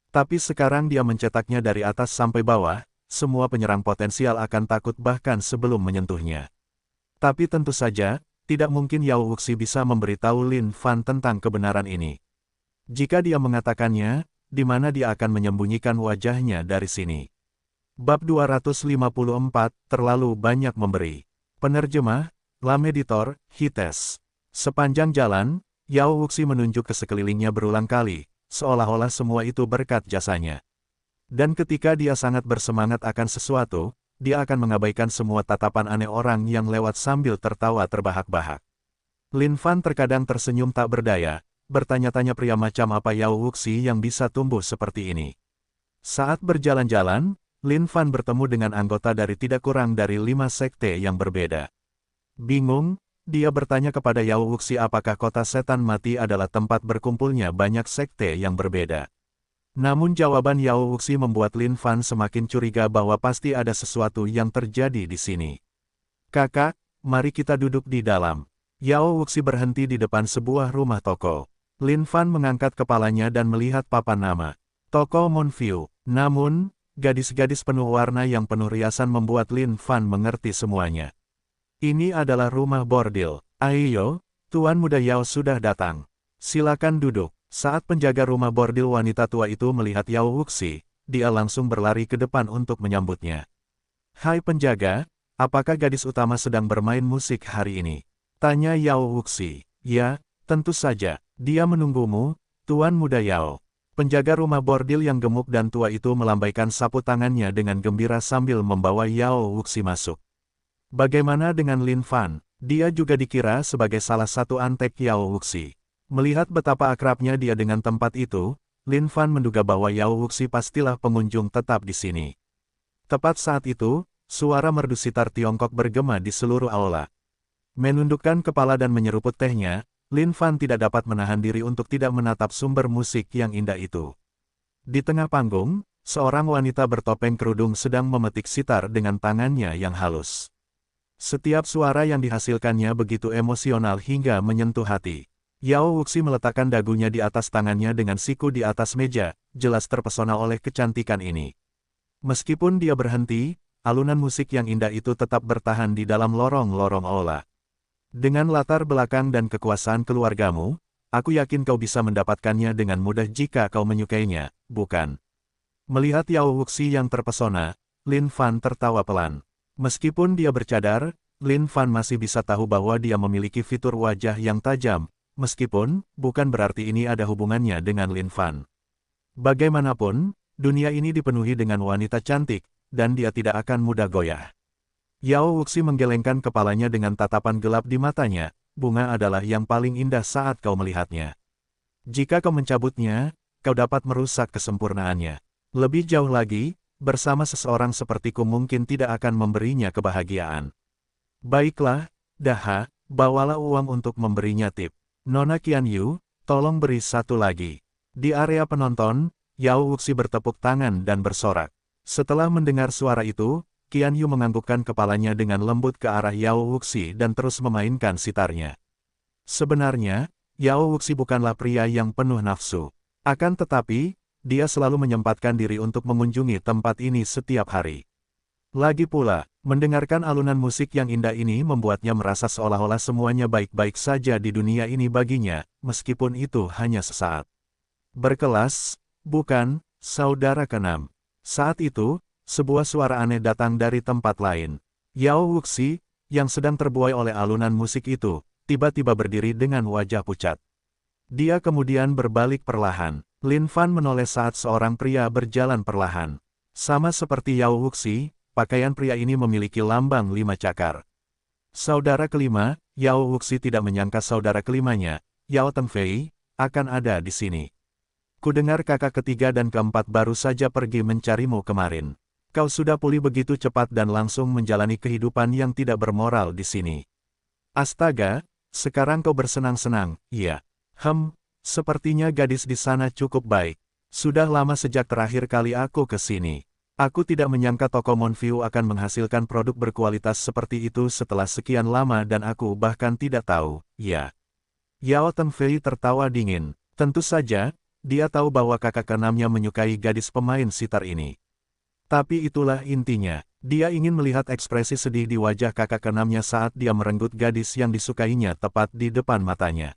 Tapi sekarang dia mencetaknya dari atas sampai bawah, semua penyerang potensial akan takut bahkan sebelum menyentuhnya. Tapi tentu saja, tidak mungkin Yao Wuxi bisa memberitahu Lin Fan tentang kebenaran ini. Jika dia mengatakannya, di mana dia akan menyembunyikan wajahnya dari sini. Bab 254, terlalu banyak memberi. Penerjemah, Lam Editor, Hites. Sepanjang jalan, Yao Wuxi menunjuk ke sekelilingnya berulang kali, seolah-olah semua itu berkat jasanya. Dan ketika dia sangat bersemangat akan sesuatu, dia akan mengabaikan semua tatapan aneh orang yang lewat sambil tertawa terbahak-bahak. Lin Fan terkadang tersenyum tak berdaya, bertanya-tanya pria macam apa Yao Wuxi yang bisa tumbuh seperti ini. Saat berjalan-jalan, Lin Fan bertemu dengan anggota dari tidak kurang dari 5 sekte yang berbeda. Bingung, dia bertanya kepada Yao Wuxi apakah kota setan mati adalah tempat berkumpulnya banyak sekte yang berbeda. Namun jawaban Yao Wuxi membuat Lin Fan semakin curiga bahwa pasti ada sesuatu yang terjadi di sini. Kakak, mari kita duduk di dalam. Yao Wuxi berhenti di depan sebuah rumah toko. Lin Fan mengangkat kepalanya dan melihat papan nama. Toko Monview. Namun, gadis-gadis penuh warna yang penuh riasan membuat Lin Fan mengerti semuanya. Ini adalah rumah bordil. Ayo, Tuan Muda Yao sudah datang. Silakan duduk. Saat penjaga rumah bordil wanita tua itu melihat Yao Wuxi, dia langsung berlari ke depan untuk menyambutnya. Hai penjaga, apakah gadis utama sedang bermain musik hari ini? Tanya Yao Wuxi. Ya, tentu saja, dia menunggumu, Tuan Muda Yao. Penjaga rumah bordil yang gemuk dan tua itu melambaikan sapu tangannya dengan gembira sambil membawa Yao Wuxi masuk. Bagaimana dengan Lin Fan? Dia juga dikira sebagai salah satu antek Yao Wuxi. Melihat betapa akrabnya dia dengan tempat itu, Lin Fan menduga bahwa Yao Wuxi pastilah pengunjung tetap di sini. Tepat saat itu, suara merdu sitar Tiongkok bergema di seluruh aula. Menundukkan kepala dan menyeruput tehnya, Lin Fan tidak dapat menahan diri untuk tidak menatap sumber musik yang indah itu. Di tengah panggung, seorang wanita bertopeng kerudung sedang memetik sitar dengan tangannya yang halus. Setiap suara yang dihasilkannya begitu emosional hingga menyentuh hati. Yao Wuxi meletakkan dagunya di atas tangannya dengan siku di atas meja, jelas terpesona oleh kecantikan ini. Meskipun dia berhenti, alunan musik yang indah itu tetap bertahan di dalam lorong-lorong aula. Dengan latar belakang dan kekuasaan keluargamu, aku yakin kau bisa mendapatkannya dengan mudah jika kau menyukainya, bukan? Melihat Yao Wuxi yang terpesona, Lin Fan tertawa pelan. Meskipun dia bercadar, Lin Fan masih bisa tahu bahwa dia memiliki fitur wajah yang tajam, meskipun bukan berarti ini ada hubungannya dengan Lin Fan. Bagaimanapun, dunia ini dipenuhi dengan wanita cantik, dan dia tidak akan mudah goyah. Yao Wuxi menggelengkan kepalanya dengan tatapan gelap di matanya, bunga adalah yang paling indah saat kau melihatnya. Jika kau mencabutnya, kau dapat merusak kesempurnaannya. Lebih jauh lagi, bersama seseorang sepertiku mungkin tidak akan memberinya kebahagiaan. Baiklah, Daha, bawalah uang untuk memberinya tip. Nona Qian Yu, tolong beri satu lagi. Di area penonton, Yao Wuxi bertepuk tangan dan bersorak. Setelah mendengar suara itu, Qian Yu menganggukkan kepalanya dengan lembut ke arah Yao Wuxi dan terus memainkan sitarnya. Sebenarnya, Yao Wuxi bukanlah pria yang penuh nafsu. Akan tetapi, dia selalu menyempatkan diri untuk mengunjungi tempat ini setiap hari. Lagi pula, mendengarkan alunan musik yang indah ini membuatnya merasa seolah-olah semuanya baik-baik saja di dunia ini baginya, meskipun itu hanya sesaat. Berkelas, bukan, saudara keenam. Saat itu, sebuah suara aneh datang dari tempat lain. Yao Wuxi, yang sedang terbuai oleh alunan musik itu, tiba-tiba berdiri dengan wajah pucat. Dia kemudian berbalik perlahan. Lin Fan menoleh saat seorang pria berjalan perlahan. Sama seperti Yao Wuxi, pakaian pria ini memiliki lambang 5 cakar. Saudara kelima, Yao Wuxi tidak menyangka saudara kelimanya, Yao Tengfei, akan ada di sini. Kudengar kakak ketiga dan keempat baru saja pergi mencarimu kemarin. Kau sudah pulih begitu cepat dan langsung menjalani kehidupan yang tidak bermoral di sini. Astaga, sekarang kau bersenang-senang, iya. Sepertinya gadis di sana cukup baik. Sudah lama sejak terakhir kali aku ke sini. Aku tidak menyangka toko Monview akan menghasilkan produk berkualitas seperti itu setelah sekian lama dan aku bahkan tidak tahu, ya. Yao Tengfei tertawa dingin. Tentu saja, dia tahu bahwa kakak keenamnya menyukai gadis pemain sitar ini. Tapi itulah intinya. Dia ingin melihat ekspresi sedih di wajah kakak keenamnya saat dia merenggut gadis yang disukainya tepat di depan matanya.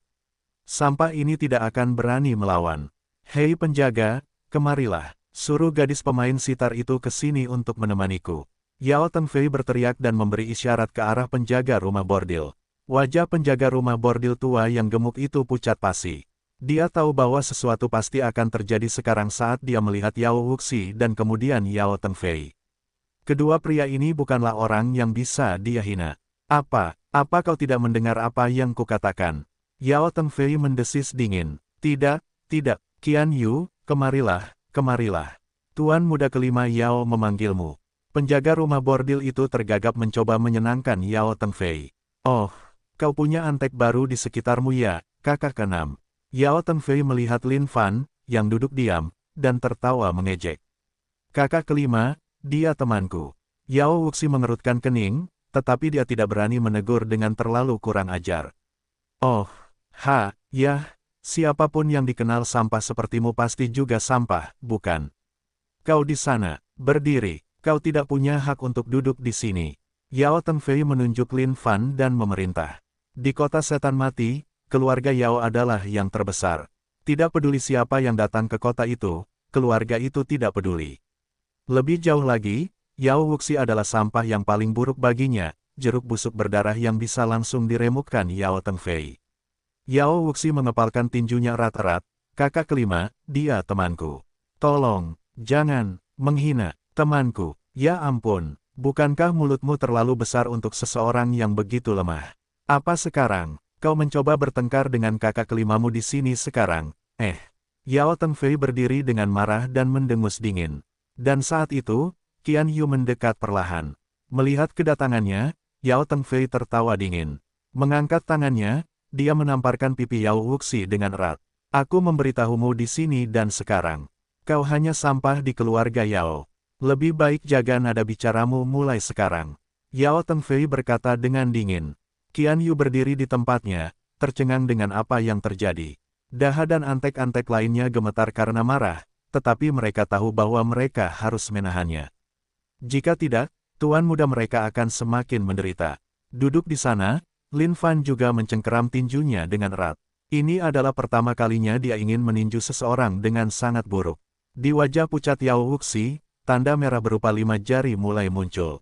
Sampah ini tidak akan berani melawan. Hei penjaga, kemarilah. Suruh gadis pemain sitar itu ke sini untuk menemaniku. Yao Tengfei berteriak dan memberi isyarat ke arah penjaga rumah bordil. Wajah penjaga rumah bordil tua yang gemuk itu pucat pasi. Dia tahu bahwa sesuatu pasti akan terjadi sekarang saat dia melihat Yao Wuxi dan kemudian Yao Tengfei. Kedua pria ini bukanlah orang yang bisa dia hina. Apa kau tidak mendengar apa yang kukatakan? Yao Tengfei mendesis dingin. Tidak, Qian Yu, kemarilah. Tuan muda kelima Yao memanggilmu. Penjaga rumah bordil itu tergagap mencoba menyenangkan Yao Tengfei. Oh, kau punya antek baru di sekitarmu ya, kakak keenam. Yao Tengfei melihat Lin Fan, yang duduk diam, dan tertawa mengejek. Kakak kelima, dia temanku. Yao Wuxi mengerutkan kening, tetapi dia tidak berani menegur dengan terlalu kurang ajar. Oh, siapapun yang dikenal sampah sepertimu pasti juga sampah, bukan? Kau di sana, berdiri, kau tidak punya hak untuk duduk di sini. Yao Tengfei menunjuk Lin Fan dan memerintah. Di kota setan mati, keluarga Yao adalah yang terbesar. Tidak peduli siapa yang datang ke kota itu, keluarga itu tidak peduli. Lebih jauh lagi, Yao Wuxi adalah sampah yang paling buruk baginya, jeruk busuk berdarah yang bisa langsung diremukkan Yao Tengfei. Yao Wuxi mengepalkan tinjunya erat-erat, kakak kelima, dia temanku. Tolong, jangan, menghina, temanku, ya ampun, bukankah mulutmu terlalu besar untuk seseorang yang begitu lemah? Apa sekarang, kau mencoba bertengkar dengan kakak kelimamu di sini sekarang? Yao Tengfei berdiri dengan marah dan mendengus dingin. Dan saat itu, Qian Yu mendekat perlahan. Melihat kedatangannya, Yao Tengfei tertawa dingin. Mengangkat tangannya, dia menamparkan pipi Yao Wuxi dengan erat. Aku memberitahumu di sini dan sekarang. Kau hanya sampah di keluarga Yao. Lebih baik jaga nada bicaramu mulai sekarang. Yao Tengfei berkata dengan dingin. Qian Yu berdiri di tempatnya, tercengang dengan apa yang terjadi. Daha dan antek-antek lainnya gemetar karena marah, tetapi mereka tahu bahwa mereka harus menahannya. Jika tidak, tuan muda mereka akan semakin menderita. Duduk di sana, Lin Fan juga mencengkeram tinjunya dengan erat. Ini adalah pertama kalinya dia ingin meninju seseorang dengan sangat buruk. Di wajah pucat Yao Wuxi, tanda merah berupa 5 jari mulai muncul.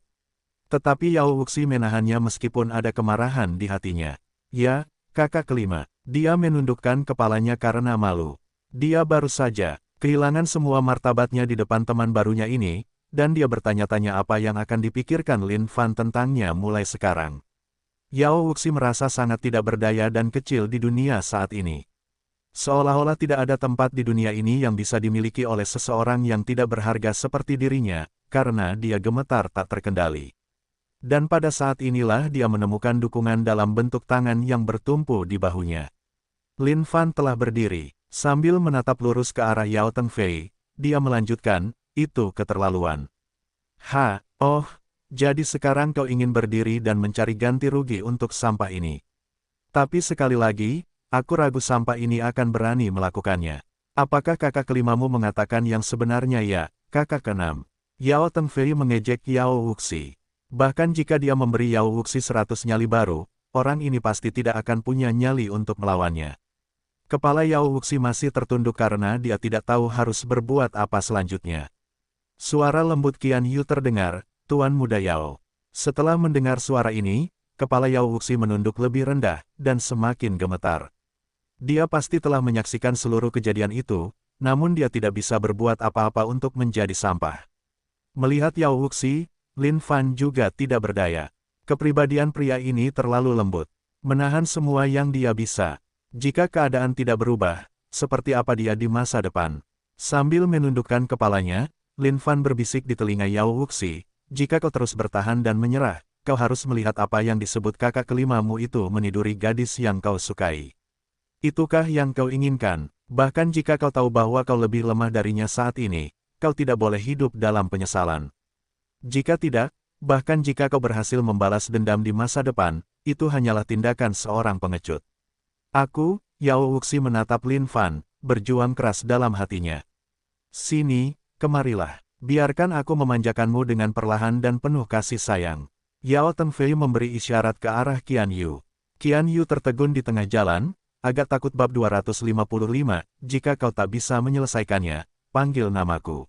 Tetapi Yao Wuxi menahannya meskipun ada kemarahan di hatinya. Ya, kakak kelima. Dia menundukkan kepalanya karena malu. Dia baru saja kehilangan semua martabatnya di depan teman barunya ini, dan dia bertanya-tanya apa yang akan dipikirkan Lin Fan tentangnya mulai sekarang. Yao Wuxi merasa sangat tidak berdaya dan kecil di dunia saat ini. Seolah-olah tidak ada tempat di dunia ini yang bisa dimiliki oleh seseorang yang tidak berharga seperti dirinya, karena dia gemetar tak terkendali. Dan pada saat inilah dia menemukan dukungan dalam bentuk tangan yang bertumpu di bahunya. Lin Fan telah berdiri. Sambil menatap lurus ke arah Yao Tengfei, dia melanjutkan, itu keterlaluan. Jadi sekarang kau ingin berdiri dan mencari ganti rugi untuk sampah ini. Tapi sekali lagi, aku ragu sampah ini akan berani melakukannya. Apakah kakak kelimamu mengatakan yang sebenarnya ya, kakak keenam? Yao Tengfei mengejek Yao Wuxi. Bahkan jika dia memberi Yao Wuxi 100 nyali baru, orang ini pasti tidak akan punya nyali untuk melawannya. Kepala Yao Wuxi masih tertunduk karena dia tidak tahu harus berbuat apa selanjutnya. Suara lembut Qian Yu terdengar, Tuan Muda Yao. Setelah mendengar suara ini, kepala Yao Wuxi menunduk lebih rendah, dan semakin gemetar. Dia pasti telah menyaksikan seluruh kejadian itu, namun dia tidak bisa berbuat apa-apa untuk menjadi sampah. Melihat Yao Wuxi, Lin Fan juga tidak berdaya. Kepribadian pria ini terlalu lembut. Menahan semua yang dia bisa. Jika keadaan tidak berubah, seperti apa dia di masa depan? Sambil menundukkan kepalanya, Lin Fan berbisik di telinga Yao Wuxi, jika kau terus bertahan dan menyerah, kau harus melihat apa yang disebut kakak kelimamu itu meniduri gadis yang kau sukai. Itukah yang kau inginkan? Bahkan jika kau tahu bahwa kau lebih lemah darinya saat ini, kau tidak boleh hidup dalam penyesalan. Jika tidak, bahkan jika kau berhasil membalas dendam di masa depan, itu hanyalah tindakan seorang pengecut. Aku, Yao Wuxi menatap Lin Fan, berjuang keras dalam hatinya. Sini, kemarilah. Biarkan aku memanjakanmu dengan perlahan dan penuh kasih sayang. Yao Tengfei memberi isyarat ke arah Qian Yu. Qian Yu tertegun di tengah jalan, agak takut bab 255, jika kau tak bisa menyelesaikannya, panggil namaku.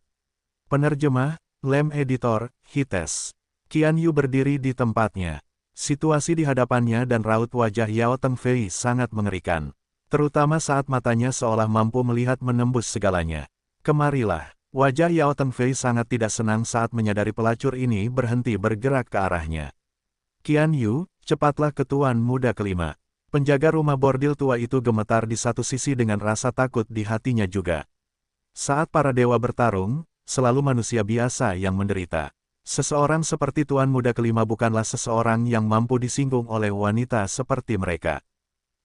Penerjemah, Lem Editor, Hites. Qian Yu berdiri di tempatnya. Situasi di hadapannya dan raut wajah Yao Tengfei sangat mengerikan. Terutama saat matanya seolah mampu melihat menembus segalanya. Kemarilah. Wajah Yao Tengfei sangat tidak senang saat menyadari pelacur ini berhenti bergerak ke arahnya. Qian Yu, cepatlah ke tuan muda kelima. Penjaga rumah bordil tua itu gemetar di satu sisi dengan rasa takut di hatinya juga. Saat para dewa bertarung, selalu manusia biasa yang menderita. Seseorang seperti tuan muda kelima bukanlah seseorang yang mampu disinggung oleh wanita seperti mereka.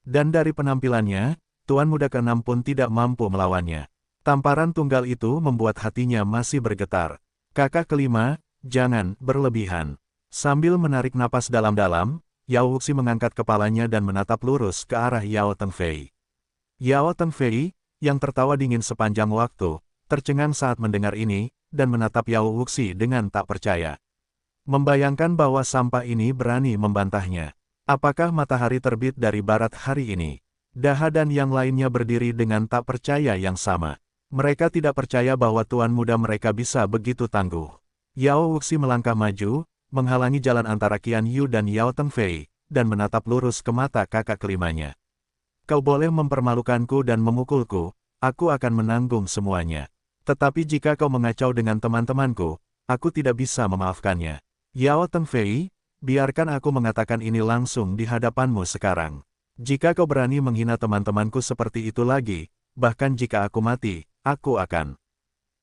Dan dari penampilannya, tuan muda keenam pun tidak mampu melawannya. Tamparan tunggal itu membuat hatinya masih bergetar. Kakak kelima, jangan berlebihan. Sambil menarik napas dalam-dalam, Yao Wuxi mengangkat kepalanya dan menatap lurus ke arah Yao Tengfei. Yao Tengfei, yang tertawa dingin sepanjang waktu, tercengang saat mendengar ini, dan menatap Yao Wuxi dengan tak percaya. Membayangkan bahwa sampah ini berani membantahnya. Apakah matahari terbit dari barat hari ini? Daha dan yang lainnya berdiri dengan tak percaya yang sama. Mereka tidak percaya bahwa tuan muda mereka bisa begitu tangguh. Yao Wuxi melangkah maju, menghalangi jalan antara Qian Yu dan Yao Tengfei, dan menatap lurus ke mata kakak kelimanya. Kau boleh mempermalukanku dan memukulku, aku akan menanggung semuanya. Tetapi jika kau mengacau dengan teman-temanku, aku tidak bisa memaafkannya. Yao Tengfei, biarkan aku mengatakan ini langsung di hadapanmu sekarang. Jika kau berani menghina teman-temanku seperti itu lagi, bahkan jika aku mati, aku akan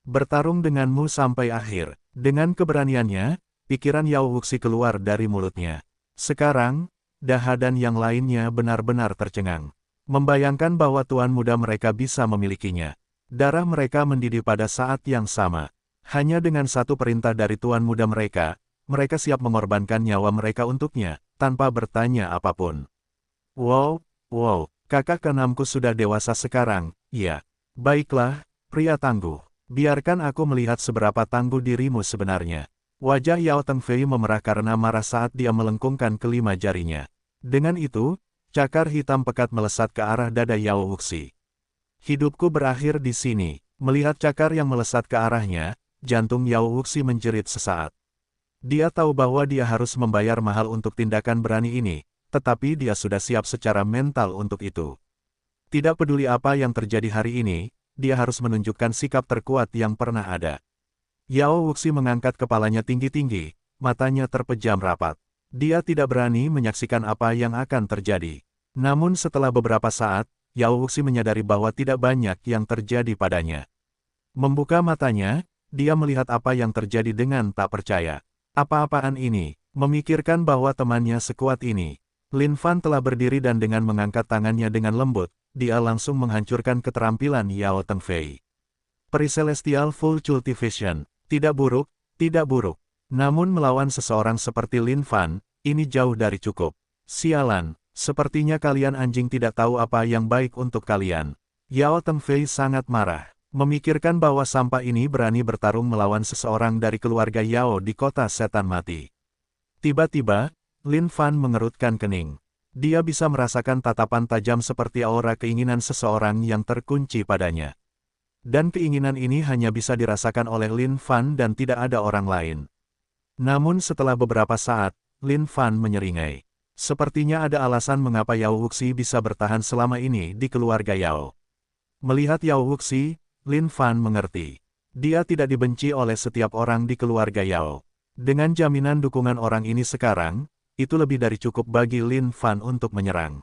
bertarung denganmu sampai akhir. Dengan keberaniannya, pikiran Yao Wuxi keluar dari mulutnya. Sekarang, Daha dan yang lainnya benar-benar tercengang. Membayangkan bahwa tuan muda mereka bisa memilikinya. Darah mereka mendidih pada saat yang sama. Hanya dengan satu perintah dari tuan muda mereka siap mengorbankan nyawa mereka untuknya, tanpa bertanya apapun. Wow, kakak keenamku sudah dewasa sekarang, ya. Baiklah, pria tangguh. Biarkan aku melihat seberapa tangguh dirimu sebenarnya. Wajah Yao Tengfei memerah karena marah saat dia melengkungkan kelima jarinya. Dengan itu, cakar hitam pekat melesat ke arah dada Yao Wuxi. Hidupku berakhir di sini. Melihat cakar yang melesat ke arahnya, jantung Yao Wuxi menjerit sesaat. Dia tahu bahwa dia harus membayar mahal untuk tindakan berani ini, tetapi dia sudah siap secara mental untuk itu. Tidak peduli apa yang terjadi hari ini, dia harus menunjukkan sikap terkuat yang pernah ada. Yao Wuxi mengangkat kepalanya tinggi-tinggi, matanya terpejam rapat. Dia tidak berani menyaksikan apa yang akan terjadi. Namun setelah beberapa saat, Yao Wuxi menyadari bahwa tidak banyak yang terjadi padanya. Membuka matanya, dia melihat apa yang terjadi dengan tak percaya. Apa-apaan ini? Memikirkan bahwa temannya sekuat ini. Lin Fan telah berdiri dan dengan mengangkat tangannya dengan lembut, dia langsung menghancurkan keterampilan Yao Tengfei. Peri Celestial Full Cultivation. Tidak buruk, tidak buruk. Namun melawan seseorang seperti Lin Fan, ini jauh dari cukup. Sialan. Sepertinya kalian anjing tidak tahu apa yang baik untuk kalian. Yao Tengfei sangat marah. Memikirkan bahwa sampah ini berani bertarung melawan seseorang dari keluarga Yao di kota setan mati. Tiba-tiba, Lin Fan mengerutkan kening. Dia bisa merasakan tatapan tajam seperti aura keinginan seseorang yang terkunci padanya. Dan keinginan ini hanya bisa dirasakan oleh Lin Fan dan tidak ada orang lain. Namun setelah beberapa saat, Lin Fan menyeringai. Sepertinya ada alasan mengapa Yao Wuxi bisa bertahan selama ini di keluarga Yao. Melihat Yao Wuxi, Lin Fan mengerti. Dia tidak dibenci oleh setiap orang di keluarga Yao. Dengan jaminan dukungan orang ini sekarang, itu lebih dari cukup bagi Lin Fan untuk menyerang.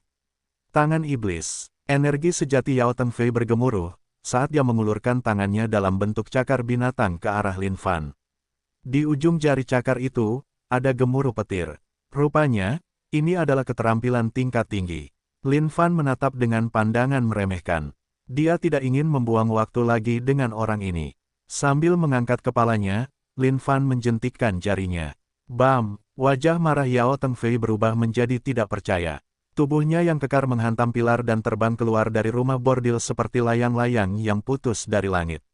Tangan iblis. Energi sejati Yao Tengfei bergemuruh, saat dia mengulurkan tangannya dalam bentuk cakar binatang ke arah Lin Fan. Di ujung jari cakar itu, ada gemuruh petir. Rupanya, ini adalah keterampilan tingkat tinggi. Lin Fan menatap dengan pandangan meremehkan. Dia tidak ingin membuang waktu lagi dengan orang ini. Sambil mengangkat kepalanya, Lin Fan menjentikkan jarinya. Bam! Wajah marah Yao Tengfei berubah menjadi tidak percaya. Tubuhnya yang kekar menghantam pilar dan terbang keluar dari rumah bordil seperti layang-layang yang putus dari langit.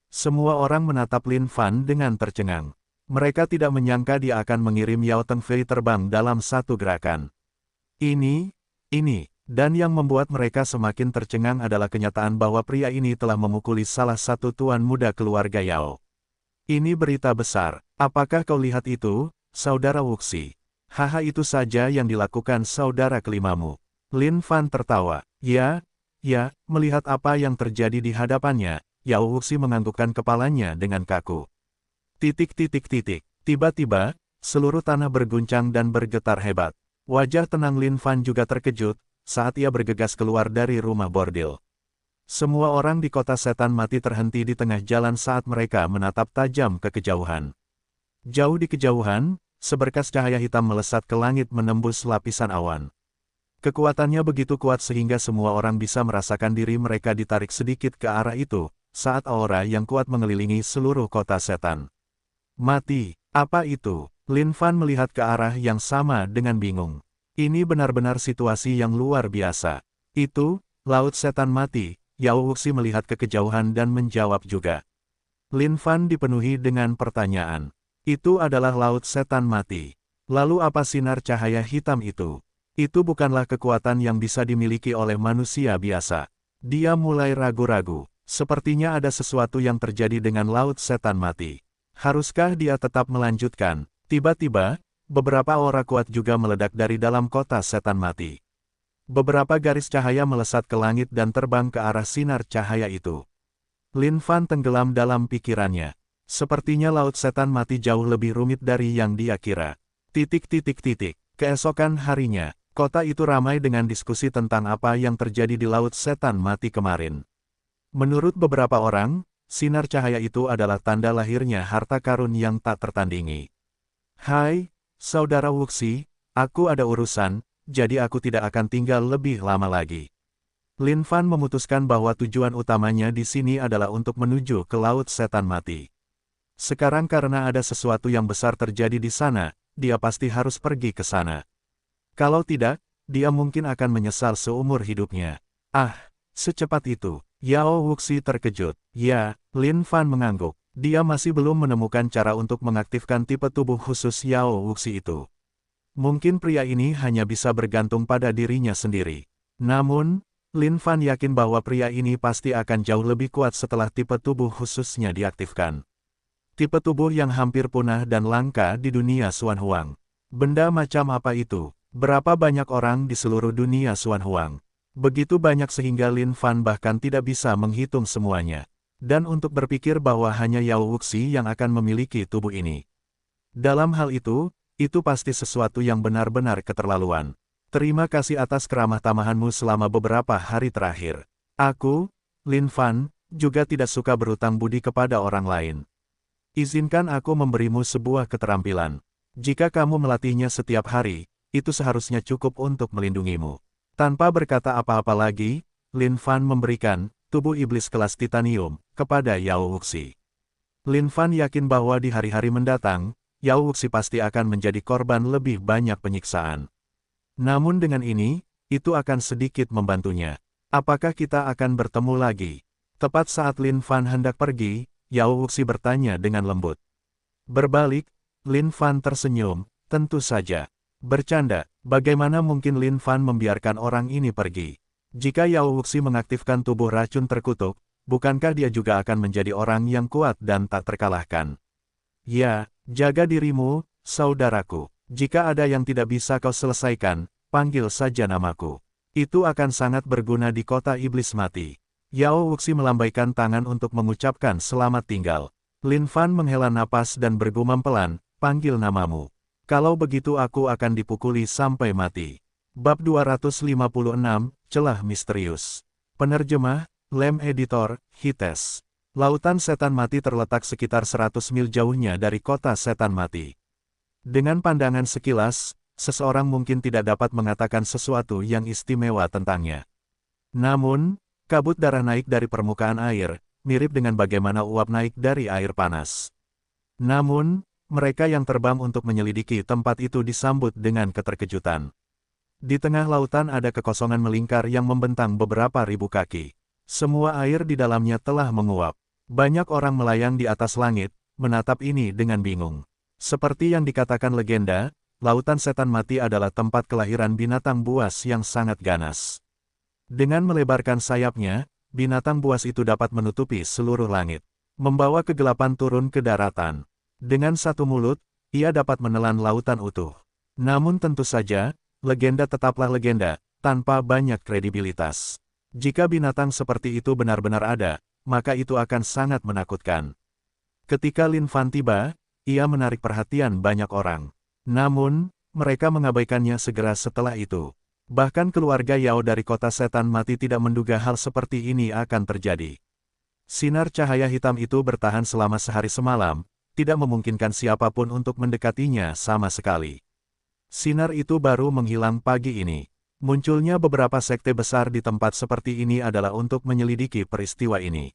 Semua orang menatap Lin Fan dengan tercengang. Mereka tidak menyangka dia akan mengirim Yao Tengfei terbang dalam satu gerakan. Ini, dan yang membuat mereka semakin tercengang adalah kenyataan bahwa pria ini telah memukuli salah satu tuan muda keluarga Yao. Ini berita besar. Apakah kau lihat itu, saudara Wuxi? Haha, itu saja yang dilakukan saudara kelimamu. Lin Fan tertawa. Ya, melihat apa yang terjadi di hadapannya, Yao Wuxi menganggukkan kepalanya dengan kaku. Tiba-tiba, seluruh tanah berguncang dan bergetar hebat. Wajah tenang Lin Fan juga terkejut, saat ia bergegas keluar dari rumah bordil. Semua orang di kota setan mati terhenti di tengah jalan saat mereka menatap tajam ke kejauhan. Jauh di kejauhan, seberkas cahaya hitam melesat ke langit menembus lapisan awan. Kekuatannya begitu kuat sehingga semua orang bisa merasakan diri mereka ditarik sedikit ke arah itu, saat aura yang kuat mengelilingi seluruh kota setan. Mati, apa itu? Lin Fan melihat ke arah yang sama dengan bingung. Ini benar-benar situasi yang luar biasa. Itu, Laut Setan Mati. Yao Wuxi melihat ke kejauhan dan menjawab juga. Lin Fan dipenuhi dengan pertanyaan. Itu adalah Laut Setan Mati. Lalu apa sinar cahaya hitam itu? Itu bukanlah kekuatan yang bisa dimiliki oleh manusia biasa. Dia mulai ragu-ragu. Sepertinya ada sesuatu yang terjadi dengan Laut Setan Mati. Haruskah dia tetap melanjutkan? Tiba-tiba, beberapa aura kuat juga meledak dari dalam kota setan mati. Beberapa garis cahaya melesat ke langit dan terbang ke arah sinar cahaya itu. Lin Fan tenggelam dalam pikirannya. Sepertinya Laut Setan Mati jauh lebih rumit dari yang dia kira. Keesokan harinya, kota itu ramai dengan diskusi tentang apa yang terjadi di Laut Setan Mati kemarin. Menurut beberapa orang, sinar cahaya itu adalah tanda lahirnya harta karun yang tak tertandingi. Hai, Saudara Wuxi, aku ada urusan, jadi aku tidak akan tinggal lebih lama lagi. Lin Fan memutuskan bahwa tujuan utamanya di sini adalah untuk menuju ke Laut Setan Mati. Sekarang karena ada sesuatu yang besar terjadi di sana, dia pasti harus pergi ke sana. Kalau tidak, dia mungkin akan menyesal seumur hidupnya. Ah, secepat itu, Yao Wuxi terkejut. Ya, Lin Fan mengangguk. Dia masih belum menemukan cara untuk mengaktifkan tipe tubuh khusus Yao Wuxi itu. Mungkin pria ini hanya bisa bergantung pada dirinya sendiri. Namun, Lin Fan yakin bahwa pria ini pasti akan jauh lebih kuat setelah tipe tubuh khususnya diaktifkan. Tipe tubuh yang hampir punah dan langka di dunia Xuan Huang. Benda macam apa itu? Berapa banyak orang di seluruh dunia Xuan Huang? Begitu banyak sehingga Lin Fan bahkan tidak bisa menghitung semuanya. Dan untuk berpikir bahwa hanya Yao Wuxi yang akan memiliki tubuh ini. Dalam hal itu pasti sesuatu yang benar-benar keterlaluan. Terima kasih atas keramah tamahanmu selama beberapa hari terakhir. Aku, Lin Fan, juga tidak suka berutang budi kepada orang lain. Izinkan aku memberimu sebuah keterampilan. Jika kamu melatihnya setiap hari, itu seharusnya cukup untuk melindungimu. Tanpa berkata apa-apa lagi, Lin Fan memberikan tubuh iblis kelas titanium kepada Yao Wuxi. Lin Fan yakin bahwa di hari-hari mendatang, Yao Wuxi pasti akan menjadi korban lebih banyak penyiksaan. Namun dengan ini, itu akan sedikit membantunya. Apakah kita akan bertemu lagi? Tepat saat Lin Fan hendak pergi, Yao Wuxi bertanya dengan lembut. Berbalik, Lin Fan tersenyum, tentu saja. Bercanda, bagaimana mungkin Lin Fan membiarkan orang ini pergi? Jika Yao Wuxi mengaktifkan tubuh racun terkutuk, bukankah dia juga akan menjadi orang yang kuat dan tak terkalahkan? Ya, jaga dirimu, saudaraku. Jika ada yang tidak bisa kau selesaikan, panggil saja namaku. Itu akan sangat berguna di kota iblis mati. Yao Wuxi melambaikan tangan untuk mengucapkan selamat tinggal. Lin Fan menghela napas dan bergumam pelan, panggil namamu. Kalau begitu aku akan dipukuli sampai mati. Bab 256, Celah Misterius. Penerjemah, Lem Editor, Hites. Lautan Setan Mati terletak sekitar 100 mil jauhnya dari kota Setan Mati. Dengan pandangan sekilas, seseorang mungkin tidak dapat mengatakan sesuatu yang istimewa tentangnya. Namun, kabut darah naik dari permukaan air, mirip dengan bagaimana uap naik dari air panas. Namun, mereka yang terbang untuk menyelidiki tempat itu disambut dengan keterkejutan. Di tengah lautan ada kekosongan melingkar yang membentang beberapa ribu kaki. Semua air di dalamnya telah menguap. Banyak orang melayang di atas langit, menatap ini dengan bingung. Seperti yang dikatakan legenda, Lautan Setan Mati adalah tempat kelahiran binatang buas yang sangat ganas. Dengan melebarkan sayapnya, binatang buas itu dapat menutupi seluruh langit, membawa kegelapan turun ke daratan. Dengan satu mulut, ia dapat menelan lautan utuh. Namun tentu saja, legenda tetaplah legenda, tanpa banyak kredibilitas. Jika binatang seperti itu benar-benar ada, maka itu akan sangat menakutkan. Ketika Lin Fan tiba, ia menarik perhatian banyak orang. Namun, mereka mengabaikannya segera setelah itu. Bahkan keluarga Yao dari kota setan mati tidak menduga hal seperti ini akan terjadi. Sinar cahaya hitam itu bertahan selama sehari semalam, tidak memungkinkan siapapun untuk mendekatinya sama sekali. Sinar itu baru menghilang pagi ini. Munculnya beberapa sekte besar di tempat seperti ini adalah untuk menyelidiki peristiwa ini.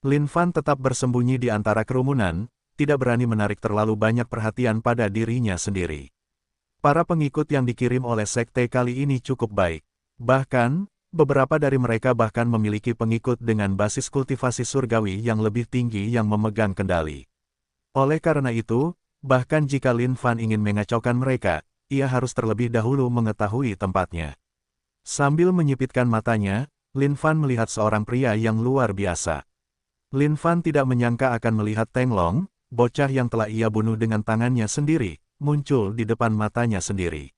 Lin Fan tetap bersembunyi di antara kerumunan, tidak berani menarik terlalu banyak perhatian pada dirinya sendiri. Para pengikut yang dikirim oleh sekte kali ini cukup baik. Bahkan, beberapa dari mereka bahkan memiliki pengikut dengan basis kultivasi surgawi yang lebih tinggi yang memegang kendali. Oleh karena itu, bahkan jika Lin Fan ingin mengacaukan mereka, ia harus terlebih dahulu mengetahui tempatnya. Sambil menyipitkan matanya, Lin Fan melihat seorang pria yang luar biasa. Lin Fan tidak menyangka akan melihat Teng Long, bocah yang telah ia bunuh dengan tangannya sendiri, muncul di depan matanya sendiri.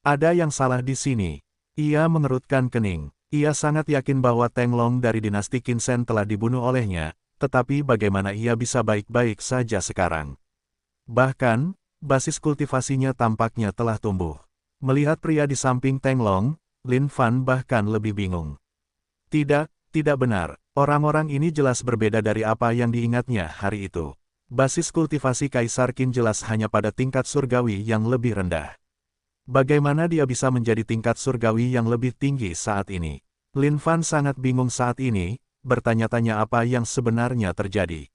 Ada yang salah di sini. Ia mengerutkan kening. Ia sangat yakin bahwa Teng Long dari dinasti Qin Shen telah dibunuh olehnya, tetapi bagaimana ia bisa baik-baik saja sekarang? Bahkan, basis kultivasinya tampaknya telah tumbuh. Melihat pria di samping Teng Long, Lin Fan bahkan lebih bingung. Tidak benar. Orang-orang ini jelas berbeda dari apa yang diingatnya hari itu. Basis kultivasi Kaisar Qin jelas hanya pada tingkat surgawi yang lebih rendah. Bagaimana dia bisa menjadi tingkat surgawi yang lebih tinggi saat ini? Lin Fan sangat bingung saat ini, bertanya-tanya apa yang sebenarnya terjadi.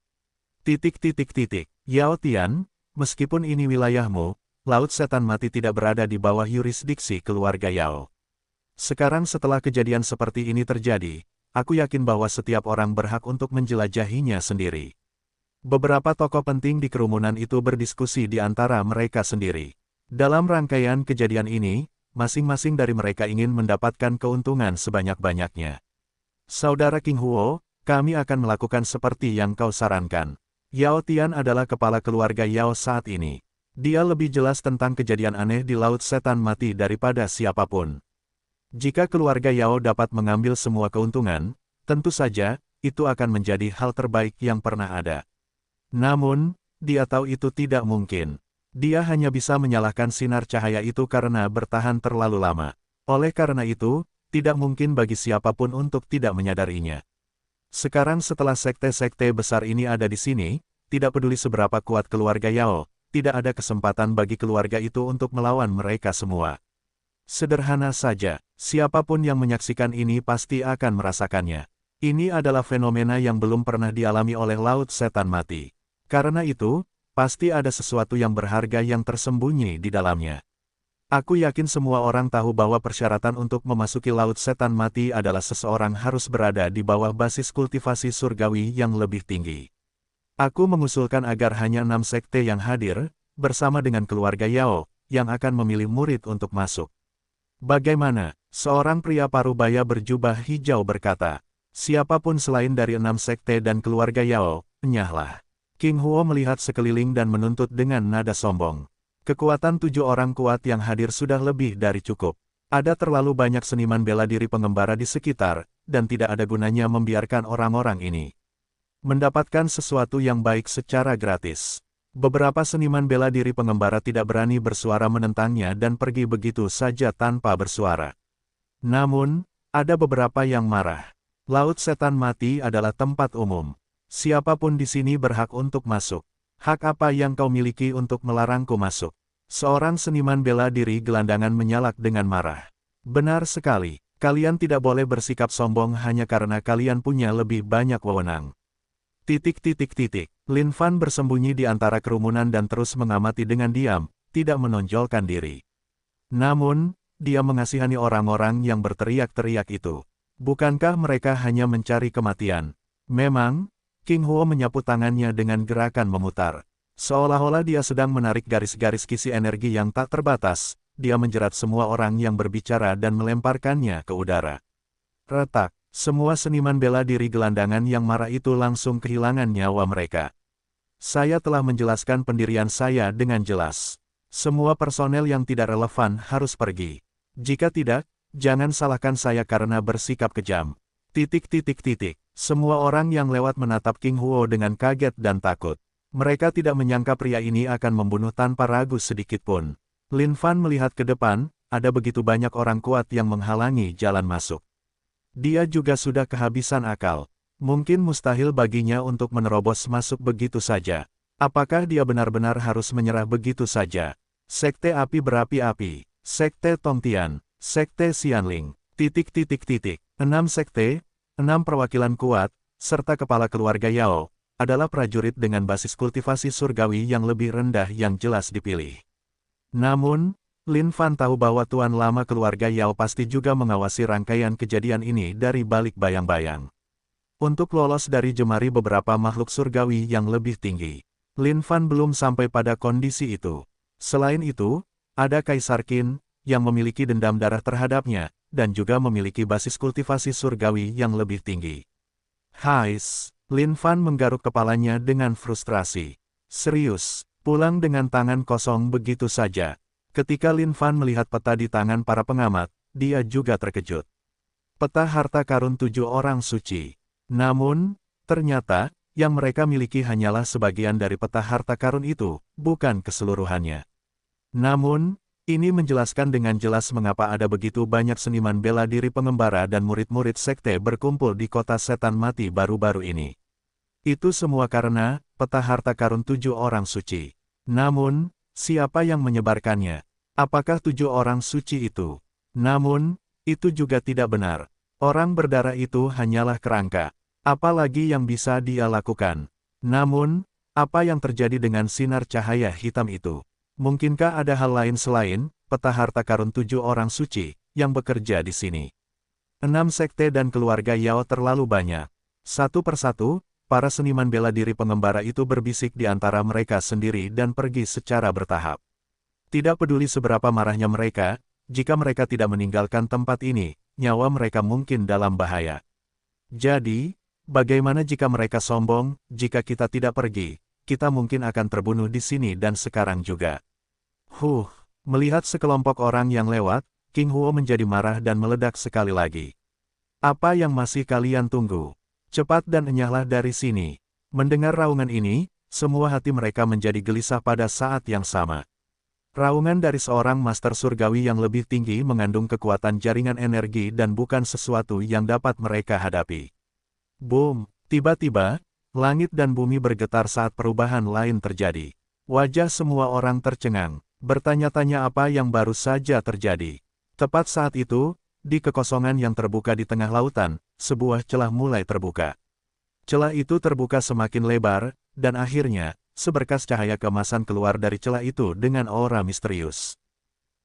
Yao Tian, meskipun ini wilayahmu, Laut Setan Mati tidak berada di bawah yurisdiksi keluarga Yao. Sekarang setelah kejadian seperti ini terjadi, aku yakin bahwa setiap orang berhak untuk menjelajahinya sendiri. Beberapa tokoh penting di kerumunan itu berdiskusi di antara mereka sendiri. Dalam rangkaian kejadian ini, masing-masing dari mereka ingin mendapatkan keuntungan sebanyak-banyaknya. Saudara King Huo, kami akan melakukan seperti yang kau sarankan. Yao Tian adalah kepala keluarga Yao saat ini. Dia lebih jelas tentang kejadian aneh di Laut Setan Mati daripada siapapun. Jika keluarga Yao dapat mengambil semua keuntungan, tentu saja, itu akan menjadi hal terbaik yang pernah ada. Namun, dia tahu itu tidak mungkin. Dia hanya bisa menyalahkan sinar cahaya itu karena bertahan terlalu lama. Oleh karena itu, tidak mungkin bagi siapapun untuk tidak menyadarinya. Sekarang setelah sekte-sekte besar ini ada di sini, tidak peduli seberapa kuat keluarga Yao, tidak ada kesempatan bagi keluarga itu untuk melawan mereka semua. Sederhana saja, siapapun yang menyaksikan ini pasti akan merasakannya. Ini adalah fenomena yang belum pernah dialami oleh Laut Setan Mati. Karena itu, pasti ada sesuatu yang berharga yang tersembunyi di dalamnya. Aku yakin semua orang tahu bahwa persyaratan untuk memasuki Laut Setan Mati adalah seseorang harus berada di bawah basis kultivasi surgawi yang lebih tinggi. Aku mengusulkan agar hanya 6 sekte yang hadir, bersama dengan keluarga Yao, yang akan memilih murid untuk masuk. Bagaimana? Seorang pria parubaya berjubah hijau berkata. Siapapun selain dari 6 sekte dan keluarga Yao, enyahlah. King Huo melihat sekeliling dan menuntut dengan nada sombong. Kekuatan 7 orang kuat yang hadir sudah lebih dari cukup. Ada terlalu banyak seniman bela diri pengembara di sekitar, dan tidak ada gunanya membiarkan orang-orang ini mendapatkan sesuatu yang baik secara gratis. Beberapa seniman bela diri pengembara tidak berani bersuara menentangnya dan pergi begitu saja tanpa bersuara. Namun, ada beberapa yang marah. Laut Setan Mati adalah tempat umum. Siapapun di sini berhak untuk masuk. Hak apa yang kau miliki untuk melarangku masuk? Seorang seniman bela diri gelandangan menyalak dengan marah. Benar sekali, kalian tidak boleh bersikap sombong hanya karena kalian punya lebih banyak wewenang. Lin Fan bersembunyi di antara kerumunan dan terus mengamati dengan diam, tidak menonjolkan diri. Namun, dia mengasihani orang-orang yang berteriak-teriak itu. Bukankah mereka hanya mencari kematian? Memang, King Huo menyapu tangannya dengan gerakan memutar. Seolah-olah dia sedang menarik garis-garis kisi energi yang tak terbatas, dia menjerat semua orang yang berbicara dan melemparkannya ke udara. Retak, semua seniman bela diri gelandangan yang marah itu langsung kehilangan nyawa mereka. Saya telah menjelaskan pendirian saya dengan jelas. Semua personel yang tidak relevan harus pergi. Jika tidak, jangan salahkan saya karena bersikap kejam. Semua orang yang lewat menatap King Huo dengan kaget dan takut. Mereka tidak menyangka pria ini akan membunuh tanpa ragu sedikitpun. Lin Fan melihat ke depan, ada begitu banyak orang kuat yang menghalangi jalan masuk. Dia juga sudah kehabisan akal. Mungkin mustahil baginya untuk menerobos masuk begitu saja. Apakah dia benar-benar harus menyerah begitu saja? Sekte api berapi-api, Sekte Tongtian, Sekte Xianling, 6 sekte, 6 perwakilan kuat, serta kepala keluarga Yao, adalah prajurit dengan basis kultivasi surgawi yang lebih rendah yang jelas dipilih. Namun, Lin Fan tahu bahwa Tuan Lama keluarga Yao pasti juga mengawasi rangkaian kejadian ini dari balik bayang-bayang. Untuk lolos dari jemari beberapa makhluk surgawi yang lebih tinggi, Lin Fan belum sampai pada kondisi itu. Selain itu, ada Kaisar Qin, yang memiliki dendam darah terhadapnya, dan juga memiliki basis kultivasi surgawi yang lebih tinggi. Hais, Lin Fan menggaruk kepalanya dengan frustrasi. Serius, pulang dengan tangan kosong begitu saja. Ketika Lin Fan melihat peta di tangan para pengamat, dia juga terkejut. Peta harta karun 7 orang suci. Namun, ternyata, yang mereka miliki hanyalah sebagian dari peta harta karun itu, bukan keseluruhannya. Namun, ini menjelaskan dengan jelas mengapa ada begitu banyak seniman bela diri pengembara dan murid-murid sekte berkumpul di kota setan mati baru-baru ini. Itu semua karena peta harta karun 7 orang suci. Namun, siapa yang menyebarkannya? Apakah 7 orang suci itu? Namun, itu juga tidak benar. Orang berdarah itu hanyalah kerangka. Apalagi yang bisa dia lakukan? Namun, apa yang terjadi dengan sinar cahaya hitam itu? Mungkinkah ada hal lain selain peta harta karun 7 orang suci yang bekerja di sini? 6 sekte dan keluarga Yao terlalu banyak. Satu persatu, para seniman bela diri pengembara itu berbisik di antara mereka sendiri dan pergi secara bertahap. Tidak peduli seberapa marahnya mereka, jika mereka tidak meninggalkan tempat ini, nyawa mereka mungkin dalam bahaya. Jadi, bagaimana jika mereka sombong? Jika kita tidak pergi, kita mungkin akan terbunuh di sini dan sekarang juga. Melihat sekelompok orang yang lewat, King Huo menjadi marah dan meledak sekali lagi. Apa yang masih kalian tunggu? Cepat dan enyahlah dari sini. Mendengar raungan ini, semua hati mereka menjadi gelisah pada saat yang sama. Raungan dari seorang master surgawi yang lebih tinggi mengandung kekuatan jaringan energi dan bukan sesuatu yang dapat mereka hadapi. Boom! Tiba-tiba, langit dan bumi bergetar saat perubahan lain terjadi. Wajah semua orang tercengang. Bertanya-tanya apa yang baru saja terjadi. Tepat saat itu, di kekosongan yang terbuka di tengah lautan, sebuah celah mulai terbuka. Celah itu terbuka semakin lebar, dan akhirnya, seberkas cahaya keemasan keluar dari celah itu dengan aura misterius.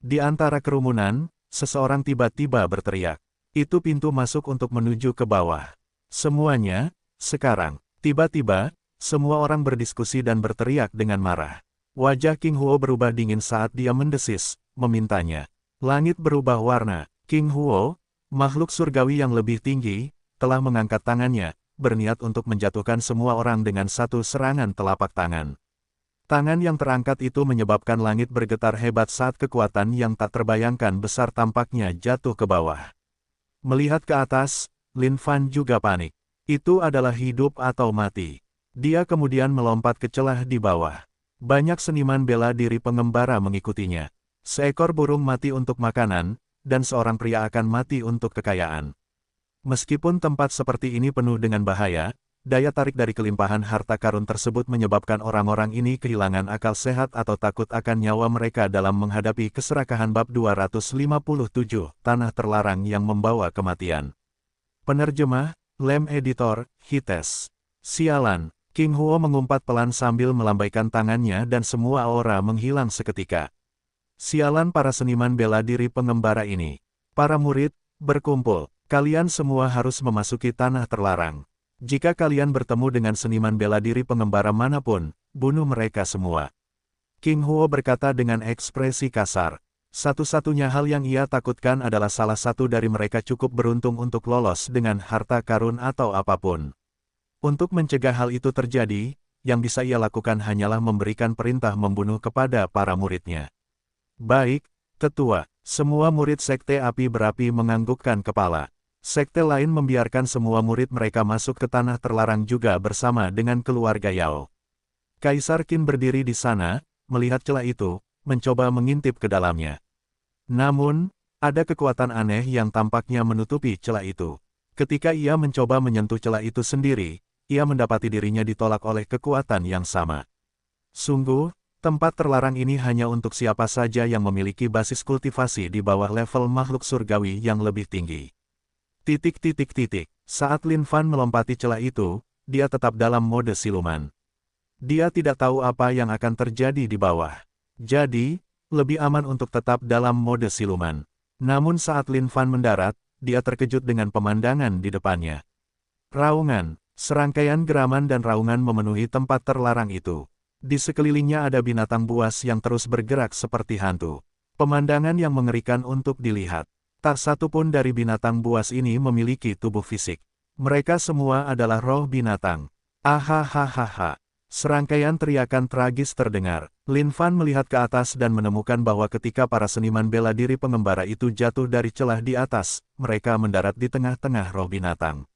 Di antara kerumunan, seseorang tiba-tiba berteriak. Itu pintu masuk untuk menuju ke bawah. Semuanya, sekarang. Tiba-tiba, semua orang berdiskusi dan berteriak dengan marah. Wajah King Huo berubah dingin saat dia mendesis, memintanya. Langit berubah warna. King Huo, makhluk surgawi yang lebih tinggi, telah mengangkat tangannya, berniat untuk menjatuhkan semua orang dengan satu serangan telapak tangan. Tangan yang terangkat itu menyebabkan langit bergetar hebat saat kekuatan yang tak terbayangkan besar tampaknya jatuh ke bawah. Melihat ke atas, Lin Fan juga panik. Itu adalah hidup atau mati. Dia kemudian melompat ke celah di bawah. Banyak seniman bela diri pengembara mengikutinya. Seekor burung mati untuk makanan, dan seorang pria akan mati untuk kekayaan. Meskipun tempat seperti ini penuh dengan bahaya, daya tarik dari kelimpahan harta karun tersebut menyebabkan orang-orang ini kehilangan akal sehat atau takut akan nyawa mereka dalam menghadapi keserakahan bab 257, Tanah Terlarang yang Membawa Kematian. Penerjemah, Lem Editor, Hites. Sialan. King Huo mengumpat pelan sambil melambaikan tangannya dan semua aura menghilang seketika. Sialan para seniman bela diri pengembara ini. Para murid, berkumpul. Kalian semua harus memasuki Tanah Terlarang. Jika kalian bertemu dengan seniman bela diri pengembara manapun, bunuh mereka semua. King Huo berkata dengan ekspresi kasar. Satu-satunya hal yang ia takutkan adalah salah satu dari mereka cukup beruntung untuk lolos dengan harta karun atau apapun. Untuk mencegah hal itu terjadi, yang bisa ia lakukan hanyalah memberikan perintah membunuh kepada para muridnya. Baik, Tetua. Semua murid Sekte Api Berapi menganggukkan kepala. Sekte lain membiarkan semua murid mereka masuk ke tanah terlarang juga bersama dengan keluarga Yao. Kaisar Qin berdiri di sana, melihat celah itu, mencoba mengintip ke dalamnya. Namun, ada kekuatan aneh yang tampaknya menutupi celah itu. Ketika ia mencoba menyentuh celah itu sendiri, ia mendapati dirinya ditolak oleh kekuatan yang sama. Sungguh, tempat terlarang ini hanya untuk siapa saja yang memiliki basis kultivasi di bawah level makhluk surgawi yang lebih tinggi. Saat Lin Fan melompati celah itu, dia tetap dalam mode siluman. Dia tidak tahu apa yang akan terjadi di bawah. Jadi, lebih aman untuk tetap dalam mode siluman. Namun saat Lin Fan mendarat, dia terkejut dengan pemandangan di depannya. Raungan, serangkaian geraman dan raungan memenuhi tempat terlarang itu. Di sekelilingnya ada binatang buas yang terus bergerak seperti hantu. Pemandangan yang mengerikan untuk dilihat. Tak satu pun dari binatang buas ini memiliki tubuh fisik. Mereka semua adalah roh binatang. Ahahaha. Serangkaian teriakan tragis terdengar. Lin Fan melihat ke atas dan menemukan bahwa ketika para seniman bela diri pengembara itu jatuh dari celah di atas, mereka mendarat di tengah-tengah roh binatang.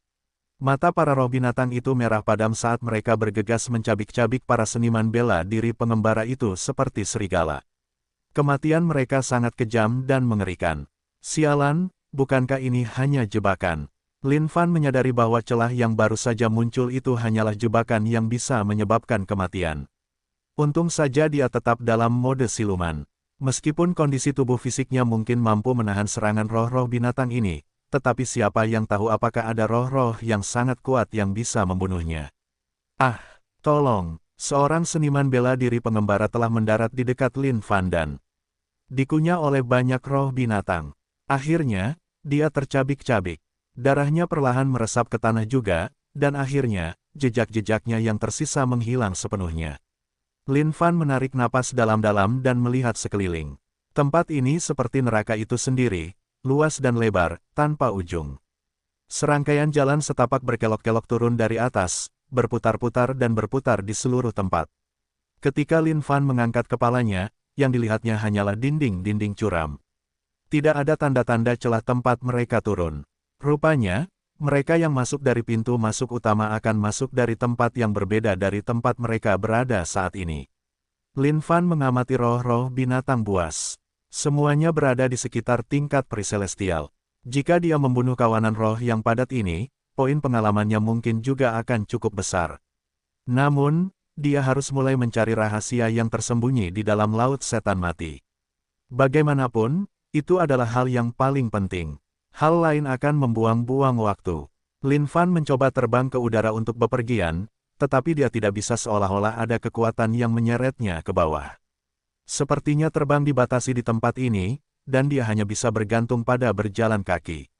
Mata para roh binatang itu merah padam saat mereka bergegas mencabik-cabik para seniman bela diri pengembara itu seperti serigala. Kematian mereka sangat kejam dan mengerikan. Sialan, bukankah ini hanya jebakan? Lin Fan menyadari bahwa celah yang baru saja muncul itu hanyalah jebakan yang bisa menyebabkan kematian. Untung saja dia tetap dalam mode siluman. Meskipun kondisi tubuh fisiknya mungkin mampu menahan serangan roh-roh binatang ini, tetapi siapa yang tahu apakah ada roh-roh yang sangat kuat yang bisa membunuhnya. Ah, tolong, seorang seniman bela diri pengembara telah mendarat di dekat Lin Fan dan dikunyah oleh banyak roh binatang. Akhirnya, dia tercabik-cabik. Darahnya perlahan meresap ke tanah juga, dan akhirnya, jejak-jejaknya yang tersisa menghilang sepenuhnya. Lin Fan menarik napas dalam-dalam dan melihat sekeliling. Tempat ini seperti neraka itu sendiri, luas dan lebar, tanpa ujung. Serangkaian jalan setapak berkelok-kelok turun dari atas, berputar-putar dan berputar di seluruh tempat. Ketika Lin Fan mengangkat kepalanya, yang dilihatnya hanyalah dinding-dinding curam. Tidak ada tanda-tanda celah tempat mereka turun. Rupanya, mereka yang masuk dari pintu masuk utama akan masuk dari tempat yang berbeda dari tempat mereka berada saat ini. Lin Fan mengamati roh-roh binatang buas. Semuanya berada di sekitar tingkat periselestial. Jika dia membunuh kawanan roh yang padat ini, poin pengalamannya mungkin juga akan cukup besar. Namun, dia harus mulai mencari rahasia yang tersembunyi di dalam laut setan mati. Bagaimanapun, itu adalah hal yang paling penting. Hal lain akan membuang-buang waktu. Lin Fan mencoba terbang ke udara untuk bepergian, tetapi dia tidak bisa seolah-olah ada kekuatan yang menyeretnya ke bawah. Sepertinya terbang dibatasi di tempat ini, dan dia hanya bisa bergantung pada berjalan kaki.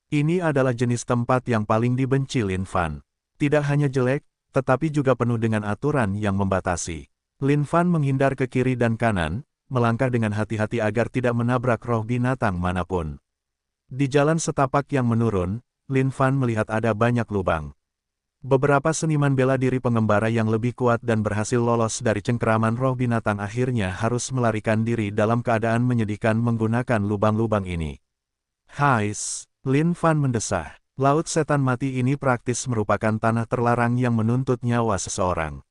Ini adalah jenis tempat yang paling dibenci Lin Fan. Tidak hanya jelek, tetapi juga penuh dengan aturan yang membatasi. Lin Fan menghindar ke kiri dan kanan, melangkah dengan hati-hati agar tidak menabrak roh binatang manapun. Di jalan setapak yang menurun, Lin Fan melihat ada banyak lubang. Beberapa seniman bela diri pengembara yang lebih kuat dan berhasil lolos dari cengkeraman roh binatang akhirnya harus melarikan diri dalam keadaan menyedihkan menggunakan lubang-lubang ini. Hais, Lin Fan mendesah. Laut setan mati ini praktis merupakan tanah terlarang yang menuntut nyawa seseorang.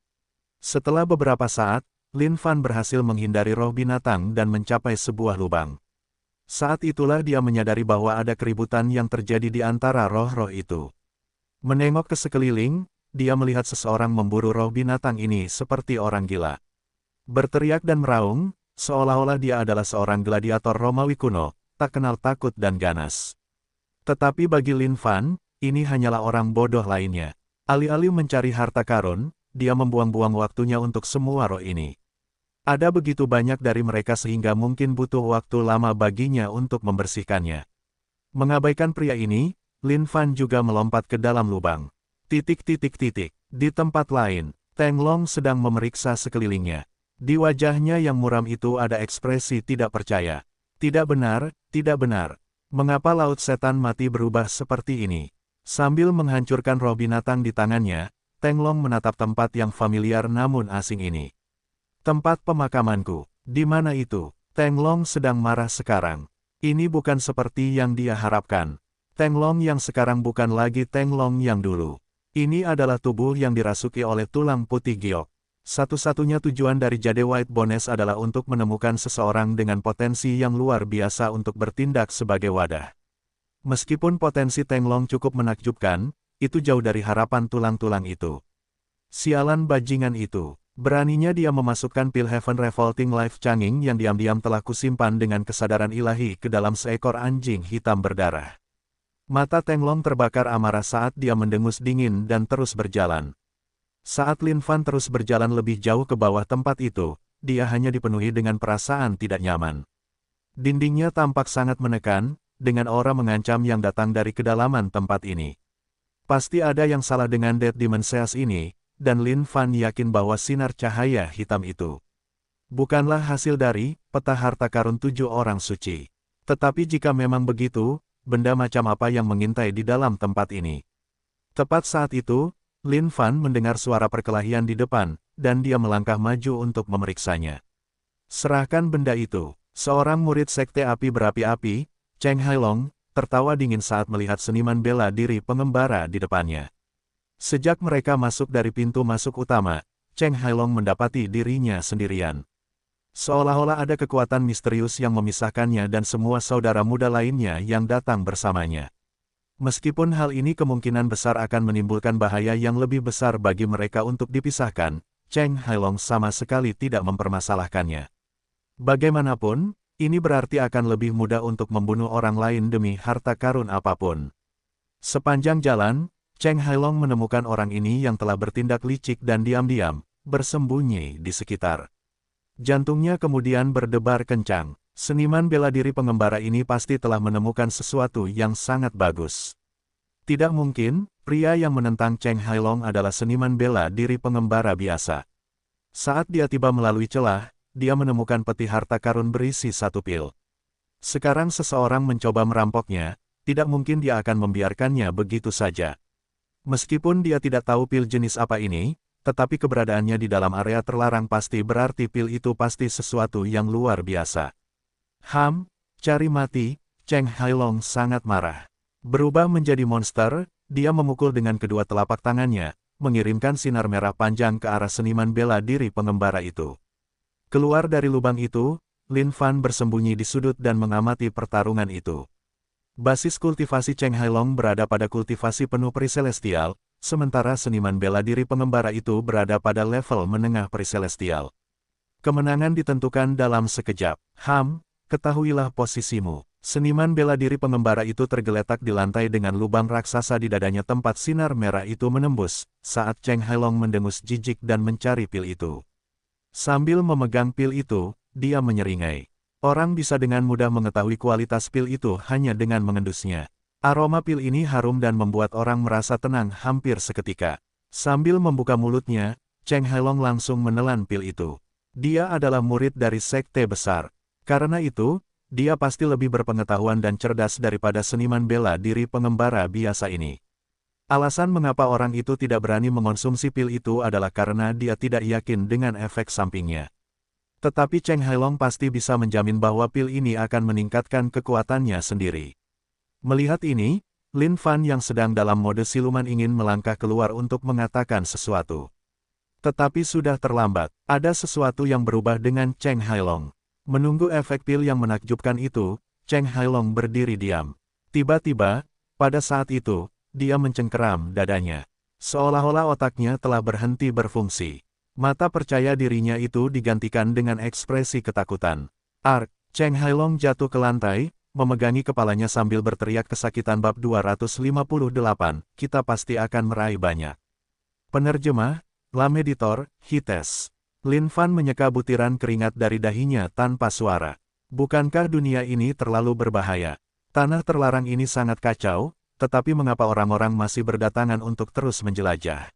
Setelah beberapa saat, Lin Fan berhasil menghindari roh binatang dan mencapai sebuah lubang. Saat itulah dia menyadari bahwa ada keributan yang terjadi di antara roh-roh itu. Menengok ke sekeliling, dia melihat seseorang memburu roh binatang ini seperti orang gila. Berteriak dan meraung, seolah-olah dia adalah seorang gladiator Romawi kuno, tak kenal takut dan ganas. Tetapi bagi Lin Fan, ini hanyalah orang bodoh lainnya. Alih-alih mencari harta karun, dia membuang-buang waktunya untuk semua roh ini. Ada begitu banyak dari mereka sehingga mungkin butuh waktu lama baginya untuk membersihkannya. Mengabaikan pria ini, Lin Fan juga melompat ke dalam lubang. Di tempat lain, Teng Long sedang memeriksa sekelilingnya. Di wajahnya yang muram itu ada ekspresi tidak percaya. Tidak benar, tidak benar. Mengapa laut setan mati berubah seperti ini? Sambil menghancurkan roh binatang di tangannya, Teng Long menatap tempat yang familiar namun asing ini. Tempat pemakamanku, di mana itu? Teng Long sedang marah sekarang. Ini bukan seperti yang dia harapkan. Teng Long yang sekarang bukan lagi Teng Long yang dulu. Ini adalah tubuh yang dirasuki oleh tulang putih giok. Satu-satunya tujuan dari Jade White Bones adalah untuk menemukan seseorang dengan potensi yang luar biasa untuk bertindak sebagai wadah. Meskipun potensi Teng Long cukup menakjubkan, itu jauh dari harapan tulang-tulang itu. Sialan bajingan itu. Beraninya dia memasukkan pil Heaven Revolting Life Changing yang diam-diam telah kusimpan dengan kesadaran ilahi ke dalam seekor anjing hitam berdarah. Mata Teng Long terbakar amarah saat dia mendengus dingin dan terus berjalan. Saat Lin Fan terus berjalan lebih jauh ke bawah tempat itu, dia hanya dipenuhi dengan perasaan tidak nyaman. Dindingnya tampak sangat menekan, dengan aura mengancam yang datang dari kedalaman tempat ini. Pasti ada yang salah dengan Dead Demon Seas ini, dan Lin Fan yakin bahwa sinar cahaya hitam itu bukanlah hasil dari peta harta karun 7 orang suci. Tetapi jika memang begitu, benda macam apa yang mengintai di dalam tempat ini? Tepat saat itu, Lin Fan mendengar suara perkelahian di depan, dan dia melangkah maju untuk memeriksanya. Serahkan benda itu. Seorang murid sekte api berapi-api, Cheng Hailong, tertawa dingin saat melihat seniman bela diri pengembara di depannya. Sejak mereka masuk dari pintu masuk utama, Cheng Hailong mendapati dirinya sendirian. Seolah-olah ada kekuatan misterius yang memisahkannya dan semua saudara muda lainnya yang datang bersamanya. Meskipun hal ini kemungkinan besar akan menimbulkan bahaya yang lebih besar bagi mereka untuk dipisahkan, Cheng Hailong sama sekali tidak mempermasalahkannya. Bagaimanapun, ini berarti akan lebih mudah untuk membunuh orang lain demi harta karun apapun. Sepanjang jalan, Cheng Hailong menemukan orang ini yang telah bertindak licik dan diam-diam, bersembunyi di sekitar. Jantungnya kemudian berdebar kencang. Seniman bela diri pengembara ini pasti telah menemukan sesuatu yang sangat bagus. Tidak mungkin, pria yang menentang Cheng Hailong adalah seniman bela diri pengembara biasa. Saat dia tiba melalui celah, dia menemukan peti harta karun berisi 1 pil. Sekarang seseorang mencoba merampoknya, tidak mungkin dia akan membiarkannya begitu saja. Meskipun dia tidak tahu pil jenis apa ini, tetapi keberadaannya di dalam area terlarang pasti berarti pil itu pasti sesuatu yang luar biasa. Cari mati, Cheng Hailong sangat marah. Berubah menjadi monster, dia memukul dengan kedua telapak tangannya, mengirimkan sinar merah panjang ke arah seniman bela diri pengembara itu. Keluar dari lubang itu, Lin Fan bersembunyi di sudut dan mengamati pertarungan itu. Basis kultivasi Cheng Hailong berada pada kultivasi penuh peri celestial, sementara seniman bela diri pengembara itu berada pada level menengah peri celestial. Kemenangan ditentukan dalam sekejap. Ketahuilah posisimu. Seniman bela diri pengembara itu tergeletak di lantai dengan lubang raksasa di dadanya tempat sinar merah itu menembus, saat Cheng Hailong mendengus jijik dan mencari pil itu. Sambil memegang pil itu, dia menyeringai. Orang bisa dengan mudah mengetahui kualitas pil itu hanya dengan mengendusnya. Aroma pil ini harum dan membuat orang merasa tenang hampir seketika. Sambil membuka mulutnya, Cheng Hailong langsung menelan pil itu. Dia adalah murid dari sekte besar. Karena itu, dia pasti lebih berpengetahuan dan cerdas daripada seniman bela diri pengembara biasa ini. Alasan mengapa orang itu tidak berani mengonsumsi pil itu adalah karena dia tidak yakin dengan efek sampingnya. Tetapi Cheng Hailong pasti bisa menjamin bahwa pil ini akan meningkatkan kekuatannya sendiri. Melihat ini, Lin Fan yang sedang dalam mode siluman ingin melangkah keluar untuk mengatakan sesuatu. Tetapi sudah terlambat, ada sesuatu yang berubah dengan Cheng Hailong. Menunggu efek pil yang menakjubkan itu, Cheng Hailong berdiri diam. Tiba-tiba, pada saat itu, dia mencengkeram dadanya. Seolah-olah otaknya telah berhenti berfungsi. Mata percaya dirinya itu digantikan dengan ekspresi ketakutan. Cheng Hailong jatuh ke lantai, memegangi kepalanya sambil berteriak kesakitan bab 258, kita pasti akan meraih banyak. Penerjemah, Lam Editor, Hites. Lin Fan menyeka butiran keringat dari dahinya tanpa suara. Bukankah dunia ini terlalu berbahaya? Tanah terlarang ini sangat kacau, tetapi mengapa orang-orang masih berdatangan untuk terus menjelajah?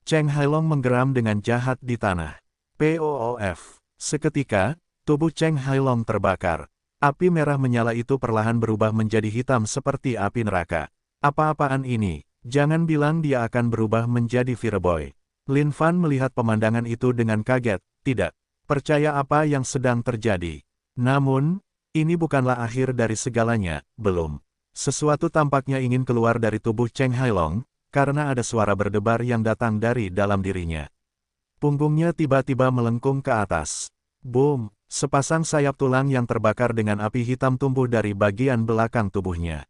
Cheng Hailong menggeram dengan jahat di tanah. Poof. Seketika, tubuh Cheng Hailong terbakar. Api merah menyala itu perlahan berubah menjadi hitam seperti api neraka. Apa-apaan ini? Jangan bilang dia akan berubah menjadi Fireboy. Lin Fan melihat pemandangan itu dengan kaget. Tidak percaya apa yang sedang terjadi. Namun, ini bukanlah akhir dari segalanya, belum. Sesuatu tampaknya ingin keluar dari tubuh Cheng Hailong, karena ada suara berdebar yang datang dari dalam dirinya. Punggungnya tiba-tiba melengkung ke atas. Boom! Sepasang sayap tulang yang terbakar dengan api hitam tumbuh dari bagian belakang tubuhnya.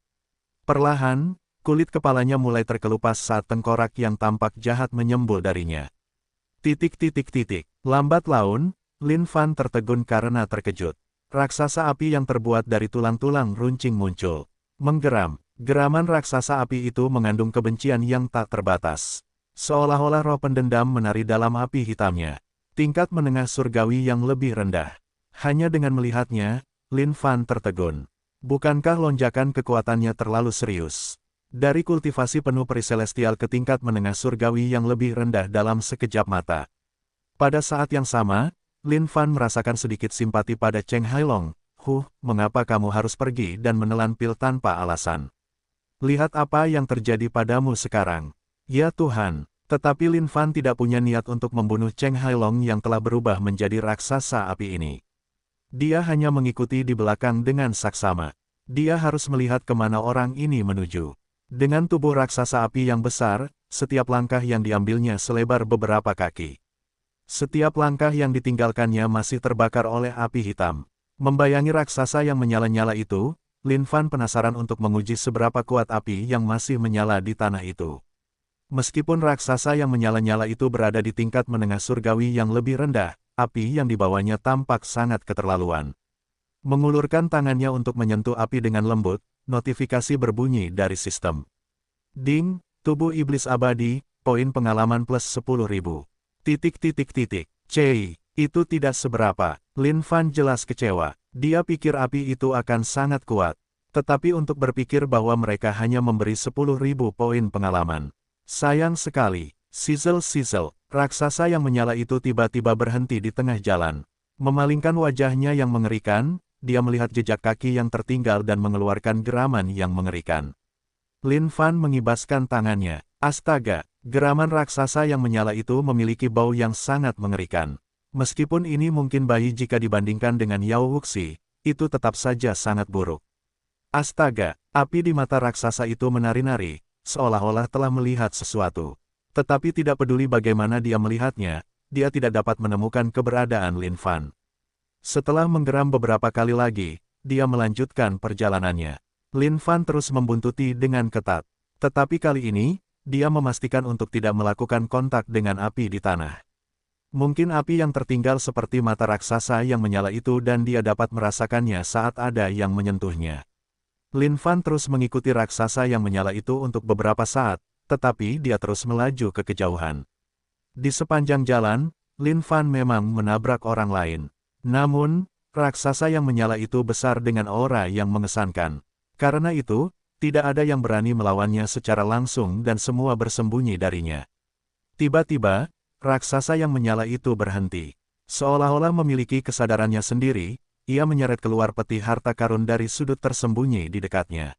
Perlahan, kulit kepalanya mulai terkelupas saat tengkorak yang tampak jahat menyembul darinya. Lambat laun, Lin Fan tertegun karena terkejut. Raksasa api yang terbuat dari tulang-tulang runcing muncul. Menggeram, geraman raksasa api itu mengandung kebencian yang tak terbatas. Seolah-olah roh pendendam menari dalam api hitamnya. Tingkat menengah surgawi yang lebih rendah. Hanya dengan melihatnya, Lin Fan tertegun. Bukankah lonjakan kekuatannya terlalu serius? Dari kultivasi penuh peri celestial ke tingkat menengah surgawi yang lebih rendah dalam sekejap mata. Pada saat yang sama, Lin Fan merasakan sedikit simpati pada Cheng Hailong. Mengapa kamu harus pergi dan menelan pil tanpa alasan? Lihat apa yang terjadi padamu sekarang. Ya Tuhan, tetapi Lin Fan tidak punya niat untuk membunuh Cheng Hailong yang telah berubah menjadi raksasa api ini. Dia hanya mengikuti di belakang dengan saksama. Dia harus melihat kemana orang ini menuju. Dengan tubuh raksasa api yang besar, setiap langkah yang diambilnya selebar beberapa kaki. Setiap langkah yang ditinggalkannya masih terbakar oleh api hitam. Membayangi raksasa yang menyala-nyala itu, Lin Fan penasaran untuk menguji seberapa kuat api yang masih menyala di tanah itu. Meskipun raksasa yang menyala-nyala itu berada di tingkat menengah surgawi yang lebih rendah, api yang dibawanya tampak sangat keterlaluan. Mengulurkan tangannya untuk menyentuh api dengan lembut, notifikasi berbunyi dari sistem. Ding, tubuh iblis abadi, poin pengalaman plus 10.000. Itu tidak seberapa. Lin Fan jelas kecewa. Dia pikir api itu akan sangat kuat. Tetapi untuk berpikir bahwa mereka hanya memberi 10.000 poin pengalaman. Sayang sekali. Sizzle, raksasa yang menyala itu tiba-tiba berhenti di tengah jalan. Memalingkan wajahnya yang mengerikan, dia melihat jejak kaki yang tertinggal dan mengeluarkan geraman yang mengerikan. Lin Fan mengibaskan tangannya. Astaga, geraman raksasa yang menyala itu memiliki bau yang sangat mengerikan. Meskipun ini mungkin bayi jika dibandingkan dengan Yao Wuxi, itu tetap saja sangat buruk. Astaga, api di mata raksasa itu menari-nari, seolah-olah telah melihat sesuatu. Tetapi tidak peduli bagaimana dia melihatnya, dia tidak dapat menemukan keberadaan Lin Fan. Setelah menggeram beberapa kali lagi, dia melanjutkan perjalanannya. Lin Fan terus membuntuti dengan ketat. Tetapi kali ini, dia memastikan untuk tidak melakukan kontak dengan api di tanah. Mungkin api yang tertinggal seperti mata raksasa yang menyala itu dan dia dapat merasakannya saat ada yang menyentuhnya. Lin Fan terus mengikuti raksasa yang menyala itu untuk beberapa saat, tetapi dia terus melaju ke kejauhan. Di sepanjang jalan, Lin Fan memang menabrak orang lain. Namun, raksasa yang menyala itu besar dengan aura yang mengesankan. Karena itu, tidak ada yang berani melawannya secara langsung dan semua bersembunyi darinya. Tiba-tiba, raksasa yang menyala itu berhenti. Seolah-olah memiliki kesadarannya sendiri, ia menyeret keluar peti harta karun dari sudut tersembunyi di dekatnya.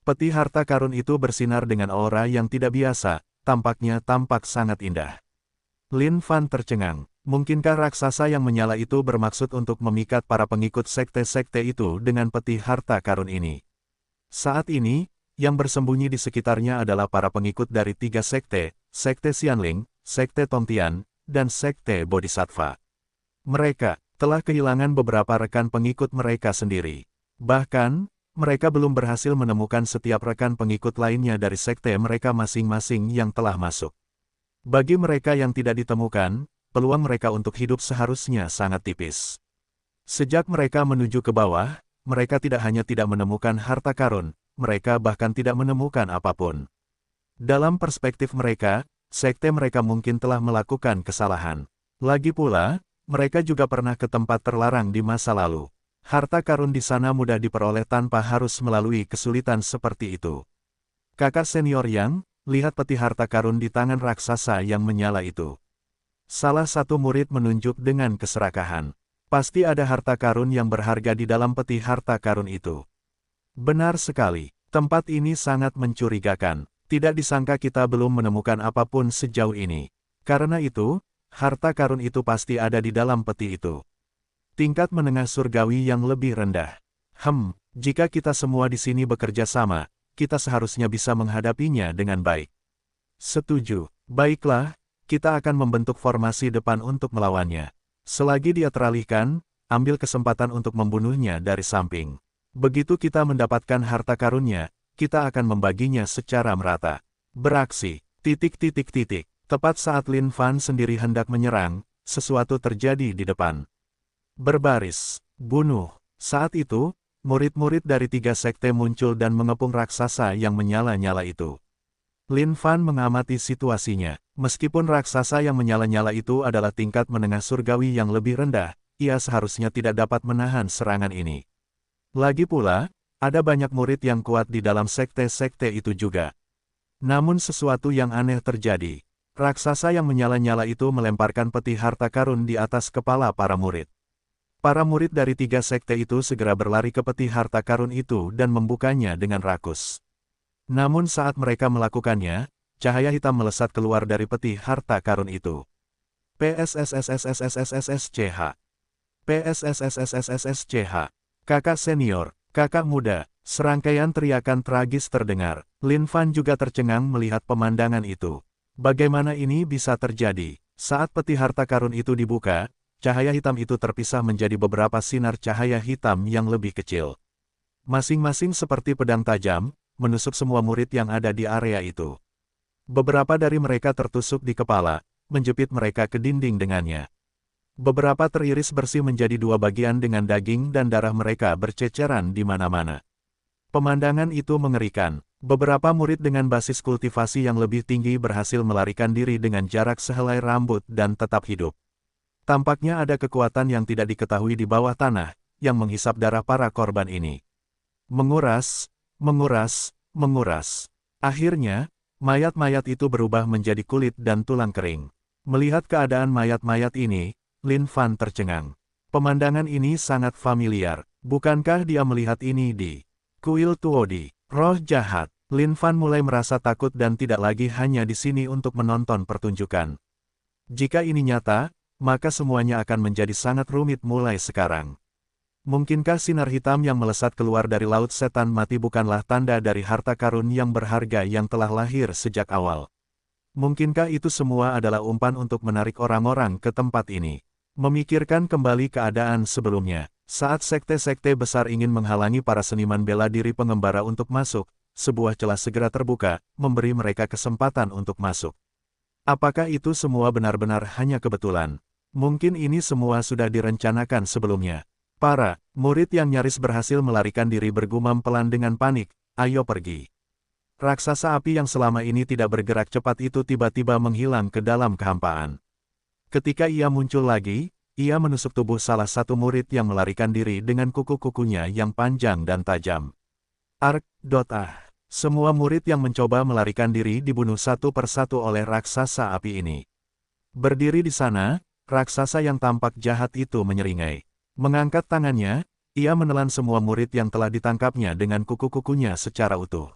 Peti harta karun itu bersinar dengan aura yang tidak biasa, tampaknya tampak sangat indah. Lin Fan tercengang. Mungkinkah raksasa yang menyala itu bermaksud untuk memikat para pengikut sekte-sekte itu dengan peti harta karun ini? Saat ini, yang bersembunyi di sekitarnya adalah para pengikut dari 3 sekte, Sekte Xianling, Sekte Tongtian, dan Sekte Bodhisattva. Mereka telah kehilangan beberapa rekan pengikut mereka sendiri. Bahkan, mereka belum berhasil menemukan setiap rekan pengikut lainnya dari sekte mereka masing-masing yang telah masuk. Bagi mereka yang tidak ditemukan, peluang mereka untuk hidup seharusnya sangat tipis. Sejak mereka menuju ke bawah, mereka tidak hanya tidak menemukan harta karun, mereka bahkan tidak menemukan apapun. Dalam perspektif mereka, sekte mereka mungkin telah melakukan kesalahan. Lagi pula, mereka juga pernah ke tempat terlarang di masa lalu. Harta karun di sana mudah diperoleh tanpa harus melalui kesulitan seperti itu. Kakak senior Yang, lihat peti harta karun di tangan raksasa yang menyala itu. Salah satu murid menunjuk dengan keserakahan. Pasti ada harta karun yang berharga di dalam peti harta karun itu. Benar sekali, tempat ini sangat mencurigakan. Tidak disangka kita belum menemukan apapun sejauh ini. Karena itu, harta karun itu pasti ada di dalam peti itu. Tingkat menengah surgawi yang lebih rendah. Jika kita semua di sini bekerja sama, kita seharusnya bisa menghadapinya dengan baik. Setuju. Baiklah, kita akan membentuk formasi depan untuk melawannya. Selagi dia teralihkan, ambil kesempatan untuk membunuhnya dari samping. Begitu kita mendapatkan harta karunnya, kita akan membaginya secara merata. Beraksi. Tepat saat Lin Fan sendiri hendak menyerang, sesuatu terjadi di depan. Berbaris. Bunuh. Saat itu, murid-murid dari 3 sekte muncul dan mengepung raksasa yang menyala-nyala itu. Lin Fan mengamati situasinya. Meskipun raksasa yang menyala-nyala itu adalah tingkat menengah surgawi yang lebih rendah, ia seharusnya tidak dapat menahan serangan ini. Lagi pula, ada banyak murid yang kuat di dalam sekte-sekte itu juga. Namun sesuatu yang aneh terjadi. Raksasa yang menyala-nyala itu melemparkan peti harta karun di atas kepala para murid. Para murid dari 3 sekte itu segera berlari ke peti harta karun itu dan membukanya dengan rakus. Namun saat mereka melakukannya, cahaya hitam melesat keluar dari peti harta karun itu. PSSSSSSSSSCH. PSSSSSSSCH. Kakak senior, kakak muda, serangkaian teriakan tragis terdengar. Lin Fan juga tercengang melihat pemandangan itu. Bagaimana ini bisa terjadi? Saat peti harta karun itu dibuka, cahaya hitam itu terpisah menjadi beberapa sinar cahaya hitam yang lebih kecil. Masing-masing seperti pedang tajam, menusuk semua murid yang ada di area itu. Beberapa dari mereka tertusuk di kepala, menjepit mereka ke dinding dengannya. Beberapa teriris bersih menjadi 2 bagian dengan daging dan darah mereka berceceran di mana-mana. Pemandangan itu mengerikan. Beberapa murid dengan basis kultivasi yang lebih tinggi berhasil melarikan diri dengan jarak sehelai rambut dan tetap hidup. Tampaknya ada kekuatan yang tidak diketahui di bawah tanah, yang menghisap darah para korban ini. Menguras. Akhirnya, mayat-mayat itu berubah menjadi kulit dan tulang kering. Melihat keadaan mayat-mayat ini, Lin Fan tercengang. Pemandangan ini sangat familiar. Bukankah dia melihat ini di kuil Tuodi, roh jahat? Lin Fan mulai merasa takut dan tidak lagi hanya di sini untuk menonton pertunjukan. Jika ini nyata, maka semuanya akan menjadi sangat rumit mulai sekarang. Mungkinkah sinar hitam yang melesat keluar dari laut setan mati bukanlah tanda dari harta karun yang berharga yang telah lahir sejak awal? Mungkinkah itu semua adalah umpan untuk menarik orang-orang ke tempat ini? Memikirkan kembali keadaan sebelumnya, saat sekte-sekte besar ingin menghalangi para seniman bela diri pengembara untuk masuk, sebuah celah segera terbuka, memberi mereka kesempatan untuk masuk. Apakah itu semua benar-benar hanya kebetulan? Mungkin ini semua sudah direncanakan sebelumnya. Para murid yang nyaris berhasil melarikan diri bergumam pelan dengan panik, "Ayo pergi." Raksasa api yang selama ini tidak bergerak cepat itu tiba-tiba menghilang ke dalam kehampaan. Ketika ia muncul lagi, ia menusuk tubuh salah satu murid yang melarikan diri dengan kuku-kukunya yang panjang dan tajam. Semua murid yang mencoba melarikan diri dibunuh satu persatu oleh raksasa api ini. Berdiri di sana, raksasa yang tampak jahat itu menyeringai. Mengangkat tangannya, ia menelan semua murid yang telah ditangkapnya dengan kuku-kukunya secara utuh.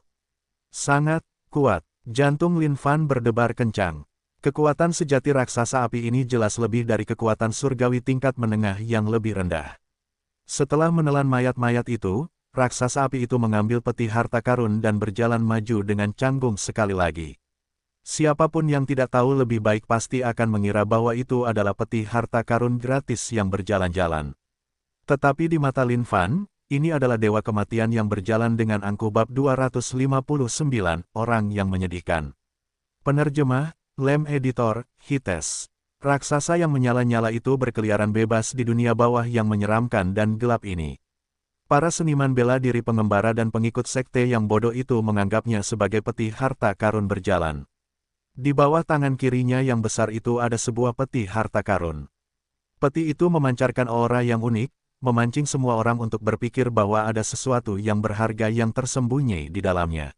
Sangat kuat, jantung Lin Fan berdebar kencang. Kekuatan sejati raksasa api ini jelas lebih dari kekuatan surgawi tingkat menengah yang lebih rendah. Setelah menelan mayat-mayat itu, raksasa api itu mengambil peti harta karun dan berjalan maju dengan canggung sekali lagi. Siapapun yang tidak tahu lebih baik pasti akan mengira bahwa itu adalah peti harta karun gratis yang berjalan-jalan. Tetapi di mata Lin Fan, ini adalah dewa kematian yang berjalan dengan angkuh bab 259, orang yang menyedihkan. Penerjemah, Lem Editor, Hites. Raksasa yang menyala-nyala itu berkeliaran bebas di dunia bawah yang menyeramkan dan gelap ini. Para seniman bela diri pengembara dan pengikut sekte yang bodoh itu menganggapnya sebagai peti harta karun berjalan. Di bawah tangan kirinya yang besar itu ada sebuah peti harta karun. Peti itu memancarkan aura yang unik, memancing semua orang untuk berpikir bahwa ada sesuatu yang berharga yang tersembunyi di dalamnya.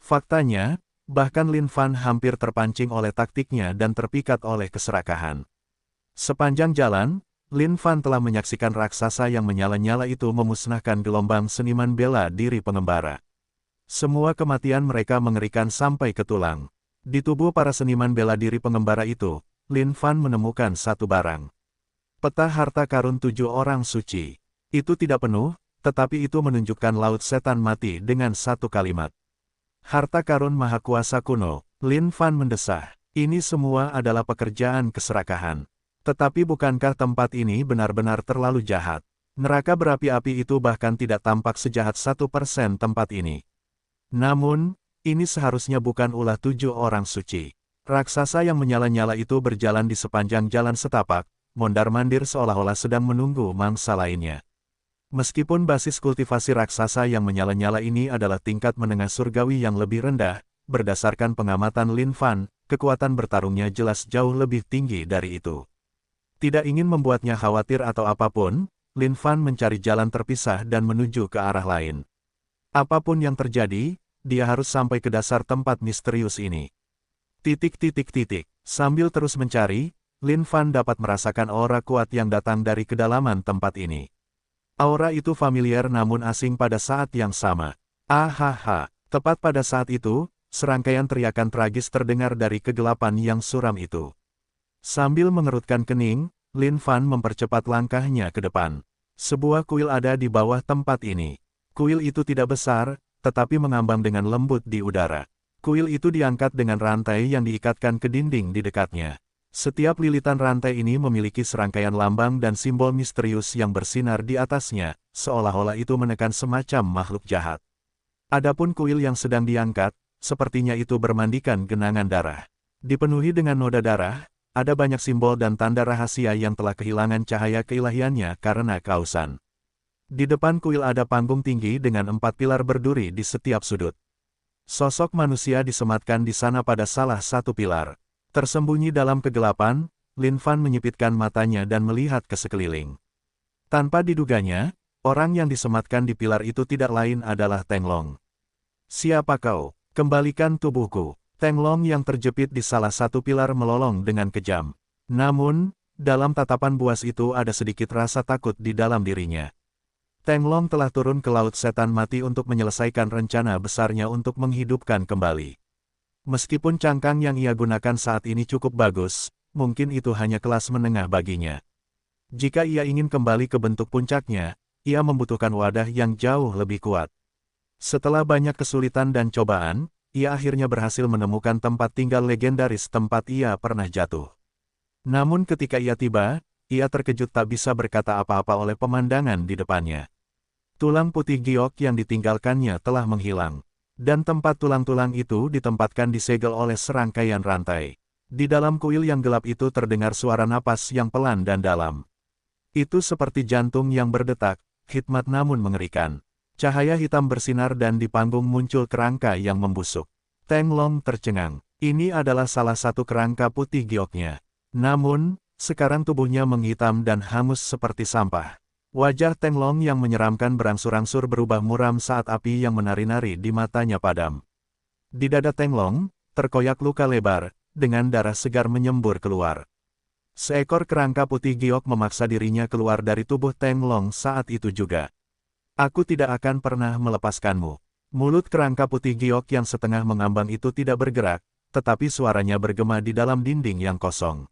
Faktanya, bahkan Lin Fan hampir terpancing oleh taktiknya dan terpikat oleh keserakahan. Sepanjang jalan, Lin Fan telah menyaksikan raksasa yang menyala-nyala itu memusnahkan gelombang seniman bela diri pengembara. Semua kematian mereka mengerikan sampai ke tulang. Di tubuh para seniman bela diri pengembara itu, Lin Fan menemukan satu barang. Peta harta karun 7 orang suci. Itu tidak penuh, tetapi itu menunjukkan laut setan mati dengan satu kalimat. Harta karun maha kuasa kuno, Lin Fan mendesah. Ini semua adalah pekerjaan keserakahan. Tetapi bukankah tempat ini benar-benar terlalu jahat? Neraka berapi-api itu bahkan tidak tampak sejahat 1% tempat ini. Namun, ini seharusnya bukan ulah 7 orang suci. Raksasa yang menyala-nyala itu berjalan di sepanjang jalan setapak, mondar-mandir seolah-olah sedang menunggu mangsa lainnya. Meskipun basis kultivasi raksasa yang menyala-nyala ini adalah tingkat menengah surgawi yang lebih rendah, berdasarkan pengamatan Lin Fan, kekuatan bertarungnya jelas jauh lebih tinggi dari itu. Tidak ingin membuatnya khawatir atau apapun, Lin Fan mencari jalan terpisah dan menuju ke arah lain. Apapun yang terjadi, dia harus sampai ke dasar tempat misterius ini. Sambil terus mencari, Lin Fan dapat merasakan aura kuat yang datang dari kedalaman tempat ini. Aura itu familiar namun asing pada saat yang sama. Ahaha, tepat pada saat itu, serangkaian teriakan tragis terdengar dari kegelapan yang suram itu. Sambil mengerutkan kening, Lin Fan mempercepat langkahnya ke depan. Sebuah kuil ada di bawah tempat ini. Kuil itu tidak besar, tetapi mengambang dengan lembut di udara. Kuil itu diangkat dengan rantai yang diikatkan ke dinding di dekatnya. Setiap lilitan rantai ini memiliki serangkaian lambang dan simbol misterius yang bersinar di atasnya, seolah-olah itu menekan semacam makhluk jahat. Adapun kuil yang sedang diangkat, sepertinya itu bermandikan genangan darah. Dipenuhi dengan noda darah, ada banyak simbol dan tanda rahasia yang telah kehilangan cahaya keilahiannya karena kausan. Di depan kuil ada panggung tinggi dengan 4 pilar berduri di setiap sudut. Sosok manusia disematkan di sana pada salah satu pilar. Tersembunyi dalam kegelapan, Lin Fan menyipitkan matanya dan melihat ke sekeliling. Tanpa diduganya, orang yang disematkan di pilar itu tidak lain adalah Teng Long. "Siapa kau? Kembalikan tubuhku." Teng Long yang terjepit di salah satu pilar melolong dengan kejam. Namun, dalam tatapan buas itu ada sedikit rasa takut di dalam dirinya. Teng Long telah turun ke laut setan mati untuk menyelesaikan rencana besarnya untuk menghidupkan kembali. Meskipun cangkang yang ia gunakan saat ini cukup bagus, mungkin itu hanya kelas menengah baginya. Jika ia ingin kembali ke bentuk puncaknya, ia membutuhkan wadah yang jauh lebih kuat. Setelah banyak kesulitan dan cobaan, ia akhirnya berhasil menemukan tempat tinggal legendaris tempat ia pernah jatuh. Namun ketika ia tiba, ia terkejut tak bisa berkata apa-apa oleh pemandangan di depannya. Tulang putih giok yang ditinggalkannya telah menghilang. Dan tempat tulang-tulang itu ditempatkan disegel oleh serangkaian rantai. Di dalam kuil yang gelap itu terdengar suara napas yang pelan dan dalam. Itu seperti jantung yang berdetak, hikmat namun mengerikan. Cahaya hitam bersinar dan di panggung muncul kerangka yang membusuk. Teng Long tercengang. Ini adalah salah satu kerangka putih gioknya. Namun, sekarang tubuhnya menghitam dan hangus seperti sampah. Wajah Teng Long yang menyeramkan berangsur-angsur berubah muram saat api yang menari-nari di matanya padam. Di dada Teng Long, terkoyak luka lebar, dengan darah segar menyembur keluar. Seekor kerangka putih giok memaksa dirinya keluar dari tubuh Teng Long saat itu juga. "Aku tidak akan pernah melepaskanmu." Mulut kerangka putih giok yang setengah mengambang itu tidak bergerak, tetapi suaranya bergema di dalam dinding yang kosong.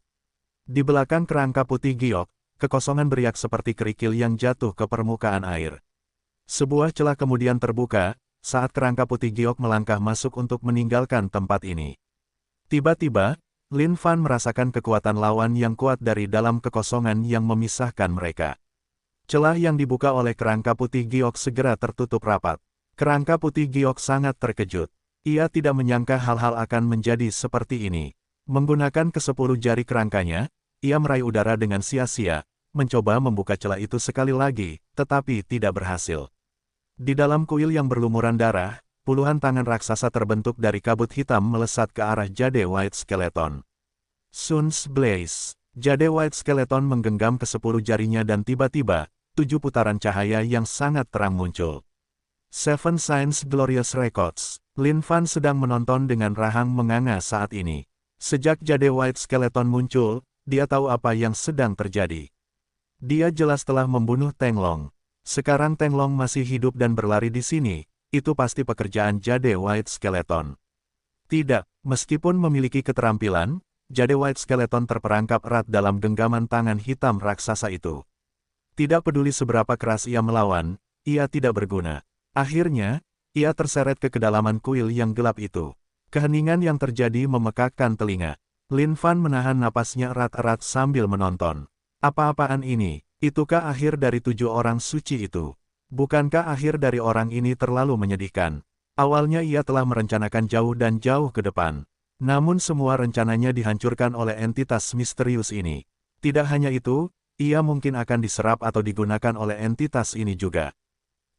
Di belakang kerangka putih giok, kekosongan beriak seperti kerikil yang jatuh ke permukaan air. Sebuah celah kemudian terbuka, saat kerangka putih giok melangkah masuk untuk meninggalkan tempat ini. Tiba-tiba, Lin Fan merasakan kekuatan lawan yang kuat dari dalam kekosongan yang memisahkan mereka. Celah yang dibuka oleh kerangka putih giok segera tertutup rapat. Kerangka putih giok sangat terkejut. Ia tidak menyangka hal-hal akan menjadi seperti ini. Menggunakan ke-10 jari kerangkanya, ia meraih udara dengan sia-sia, mencoba membuka celah itu sekali lagi, tetapi tidak berhasil. Di dalam kuil yang berlumuran darah, puluhan tangan raksasa terbentuk dari kabut hitam melesat ke arah Jade White Skeleton. Sun's Blaze. Jade White Skeleton menggenggam ke-10 jarinya dan tiba-tiba, 7 putaran cahaya yang sangat terang muncul. Seven Signs Glorious Records. Lin Fan sedang menonton dengan rahang menganga saat ini. Sejak Jade White Skeleton muncul, dia tahu apa yang sedang terjadi. Dia jelas telah membunuh Teng Long. Sekarang Teng Long masih hidup dan berlari di sini, itu pasti pekerjaan Jade White Skeleton. Tidak, meskipun memiliki keterampilan, Jade White Skeleton terperangkap erat dalam genggaman tangan hitam raksasa itu. Tidak peduli seberapa keras ia melawan, ia tidak berguna. Akhirnya, ia terseret ke kedalaman kuil yang gelap itu. Keheningan yang terjadi memekakkan telinga. Lin Fan menahan napasnya erat-erat sambil menonton. Apa-apaan ini? Itukah akhir dari 7 orang suci itu? Bukankah akhir dari orang ini terlalu menyedihkan? Awalnya ia telah merencanakan jauh dan jauh ke depan. Namun semua rencananya dihancurkan oleh entitas misterius ini. Tidak hanya itu, ia mungkin akan diserap atau digunakan oleh entitas ini juga.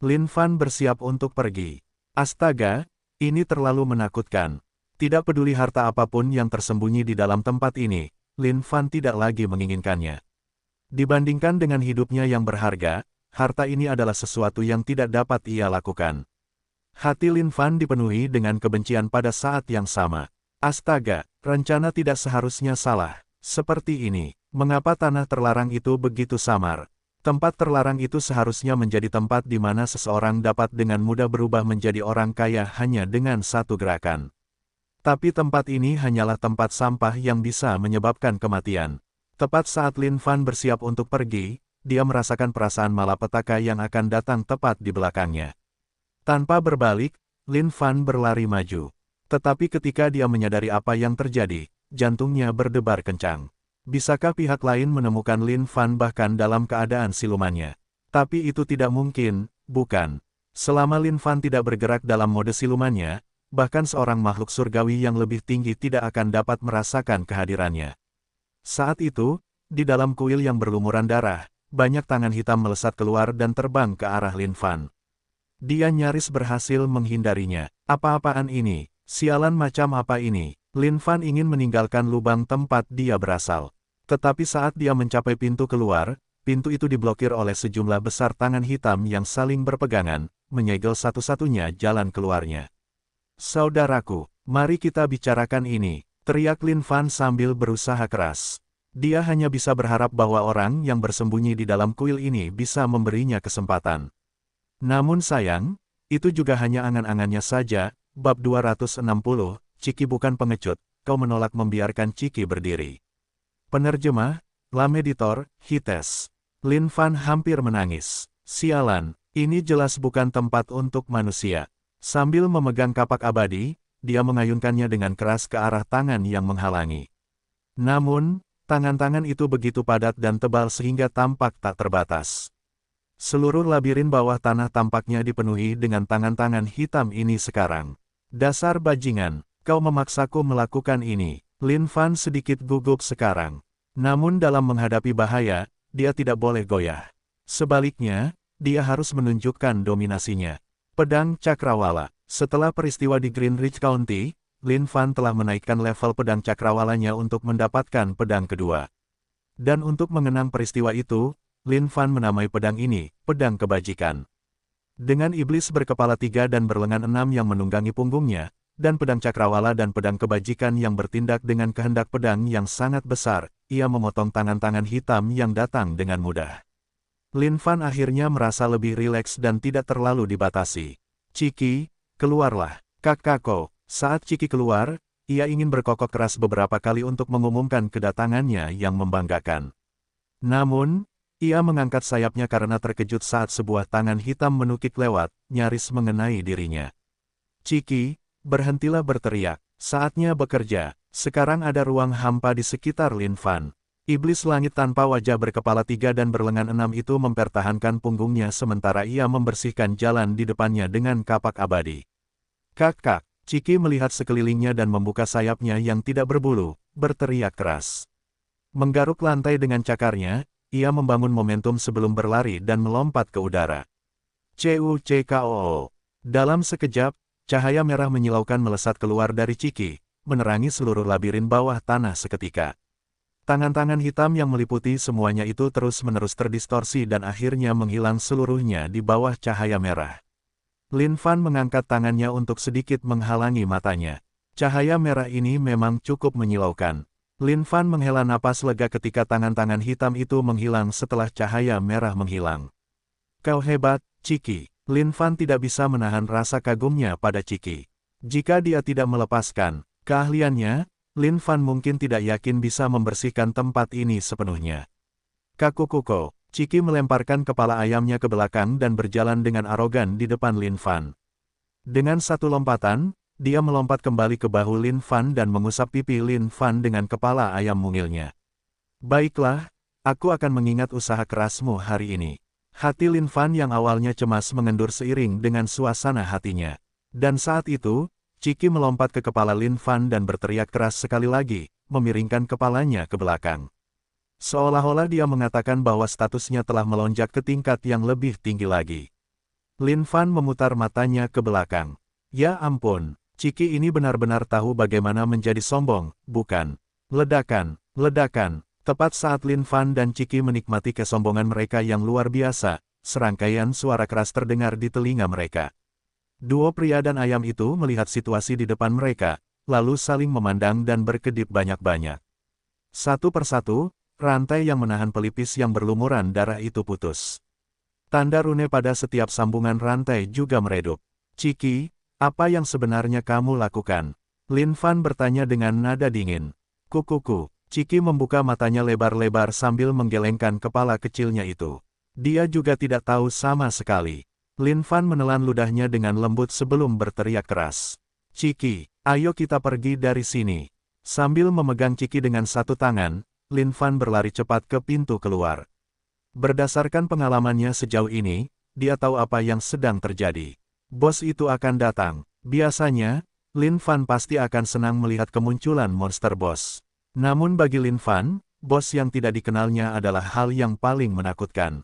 Lin Fan bersiap untuk pergi. Astaga, ini terlalu menakutkan. Tidak peduli harta apapun yang tersembunyi di dalam tempat ini, Lin Fan tidak lagi menginginkannya. Dibandingkan dengan hidupnya yang berharga, harta ini adalah sesuatu yang tidak dapat ia lakukan. Hati Lin Fan dipenuhi dengan kebencian pada saat yang sama. Astaga, rencana tidak seharusnya salah. Seperti ini, mengapa tanah terlarang itu begitu samar? Tempat terlarang itu seharusnya menjadi tempat di mana seseorang dapat dengan mudah berubah menjadi orang kaya hanya dengan satu gerakan. Tapi tempat ini hanyalah tempat sampah yang bisa menyebabkan kematian. Tepat saat Lin Fan bersiap untuk pergi, dia merasakan perasaan malapetaka yang akan datang tepat di belakangnya. Tanpa berbalik, Lin Fan berlari maju. Tetapi ketika dia menyadari apa yang terjadi, jantungnya berdebar kencang. Bisakah pihak lain menemukan Lin Fan bahkan dalam keadaan silumannya? Tapi itu tidak mungkin, bukan? Selama Lin Fan tidak bergerak dalam mode silumannya, bahkan seorang makhluk surgawi yang lebih tinggi tidak akan dapat merasakan kehadirannya. Saat itu, di dalam kuil yang berlumuran darah, banyak tangan hitam melesat keluar dan terbang ke arah Lin Fan. Dia nyaris berhasil menghindarinya. Apa-apaan ini? Sialan macam apa ini? Lin Fan ingin meninggalkan lubang tempat dia berasal. Tetapi saat dia mencapai pintu keluar, pintu itu diblokir oleh sejumlah besar tangan hitam yang saling berpegangan, menyegel satu-satunya jalan keluarnya. Saudaraku, mari kita bicarakan ini, teriak Lin Fan sambil berusaha keras. Dia hanya bisa berharap bahwa orang yang bersembunyi di dalam kuil ini bisa memberinya kesempatan. Namun sayang, itu juga hanya angan-angannya saja. Bab 260, Ciki bukan pengecut, kau menolak membiarkan Ciki berdiri. Penerjemah, Lam Editor, Hites. Lin Fan hampir menangis. Sialan, ini jelas bukan tempat untuk manusia. Sambil memegang kapak abadi, dia mengayunkannya dengan keras ke arah tangan yang menghalangi. Namun, tangan-tangan itu begitu padat dan tebal sehingga tampak tak terbatas. Seluruh labirin bawah tanah tampaknya dipenuhi dengan tangan-tangan hitam ini sekarang. Dasar bajingan, kau memaksaku melakukan ini. Lin Fan sedikit gugup sekarang. Namun dalam menghadapi bahaya, dia tidak boleh goyah. Sebaliknya, dia harus menunjukkan dominasinya. Pedang Cakrawala. Setelah peristiwa di Greenridge County, Lin Fan telah menaikkan level pedang cakrawalanya untuk mendapatkan pedang kedua. Dan untuk mengenang peristiwa itu, Lin Fan menamai pedang ini, pedang kebajikan. Dengan iblis berkepala 3 dan berlengan 6 yang menunggangi punggungnya, dan pedang cakrawala dan pedang kebajikan yang bertindak dengan kehendak pedang yang sangat besar, ia memotong tangan-tangan hitam yang datang dengan mudah. Lin Fan akhirnya merasa lebih rileks dan tidak terlalu dibatasi. Ciki, keluarlah, kakakku. Saat Ciki keluar, ia ingin berkokok keras beberapa kali untuk mengumumkan kedatangannya yang membanggakan. Namun, ia mengangkat sayapnya karena terkejut saat sebuah tangan hitam menukik lewat, nyaris mengenai dirinya. Ciki, berhentilah berteriak, saatnya bekerja. Sekarang ada ruang hampa di sekitar Lin Fan. Iblis langit tanpa wajah berkepala 3 dan berlengan 6 itu mempertahankan punggungnya sementara ia membersihkan jalan di depannya dengan kapak abadi. Kakak, Ciki melihat sekelilingnya dan membuka sayapnya yang tidak berbulu, berteriak keras. Menggaruk lantai dengan cakarnya, ia membangun momentum sebelum berlari dan melompat ke udara. Cuckoo. Dalam sekejap, cahaya merah menyilaukan melesat keluar dari Ciki, menerangi seluruh labirin bawah tanah seketika. Tangan-tangan hitam yang meliputi semuanya itu terus-menerus terdistorsi dan akhirnya menghilang seluruhnya di bawah cahaya merah. Lin Fan mengangkat tangannya untuk sedikit menghalangi matanya. Cahaya merah ini memang cukup menyilaukan. Lin Fan menghela napas lega ketika tangan-tangan hitam itu menghilang setelah cahaya merah menghilang. Kau hebat, Ciki. Lin Fan tidak bisa menahan rasa kagumnya pada Ciki. Jika dia tidak melepaskan keahliannya, Lin Fan mungkin tidak yakin bisa membersihkan tempat ini sepenuhnya. Kakukuko, Ciki melemparkan kepala ayamnya ke belakang dan berjalan dengan arogan di depan Lin Fan. Dengan satu lompatan, dia melompat kembali ke bahu Lin Fan dan mengusap pipi Lin Fan dengan kepala ayam mungilnya. Baiklah, aku akan mengingat usaha kerasmu hari ini. Hati Lin Fan yang awalnya cemas mengendur seiring dengan suasana hatinya. Dan saat itu, Ciki melompat ke kepala Lin Fan dan berteriak keras sekali lagi, memiringkan kepalanya ke belakang. Seolah-olah dia mengatakan bahwa statusnya telah melonjak ke tingkat yang lebih tinggi lagi. Lin Fan memutar matanya ke belakang. Ya ampun, Ciki ini benar-benar tahu bagaimana menjadi sombong, bukan? Ledakan, ledakan. Tepat saat Lin Fan dan Ciki menikmati kesombongan mereka yang luar biasa, serangkaian suara keras terdengar di telinga mereka. Duo pria dan ayam itu melihat situasi di depan mereka, lalu saling memandang dan berkedip banyak-banyak. Satu persatu, rantai yang menahan pelipis yang berlumuran darah itu putus. Tanda rune pada setiap sambungan rantai juga meredup. Ciki, apa yang sebenarnya kamu lakukan? Lin Fan bertanya dengan nada dingin. Kukuku, Ciki membuka matanya lebar-lebar sambil menggelengkan kepala kecilnya itu. Dia juga tidak tahu sama sekali. Lin Fan menelan ludahnya dengan lembut sebelum berteriak keras. Ciki, ayo kita pergi dari sini. Sambil memegang Ciki dengan satu tangan, Lin Fan berlari cepat ke pintu keluar. Berdasarkan pengalamannya sejauh ini, dia tahu apa yang sedang terjadi. Bos itu akan datang. Biasanya, Lin Fan pasti akan senang melihat kemunculan monster bos. Namun bagi Lin Fan, bos yang tidak dikenalnya adalah hal yang paling menakutkan.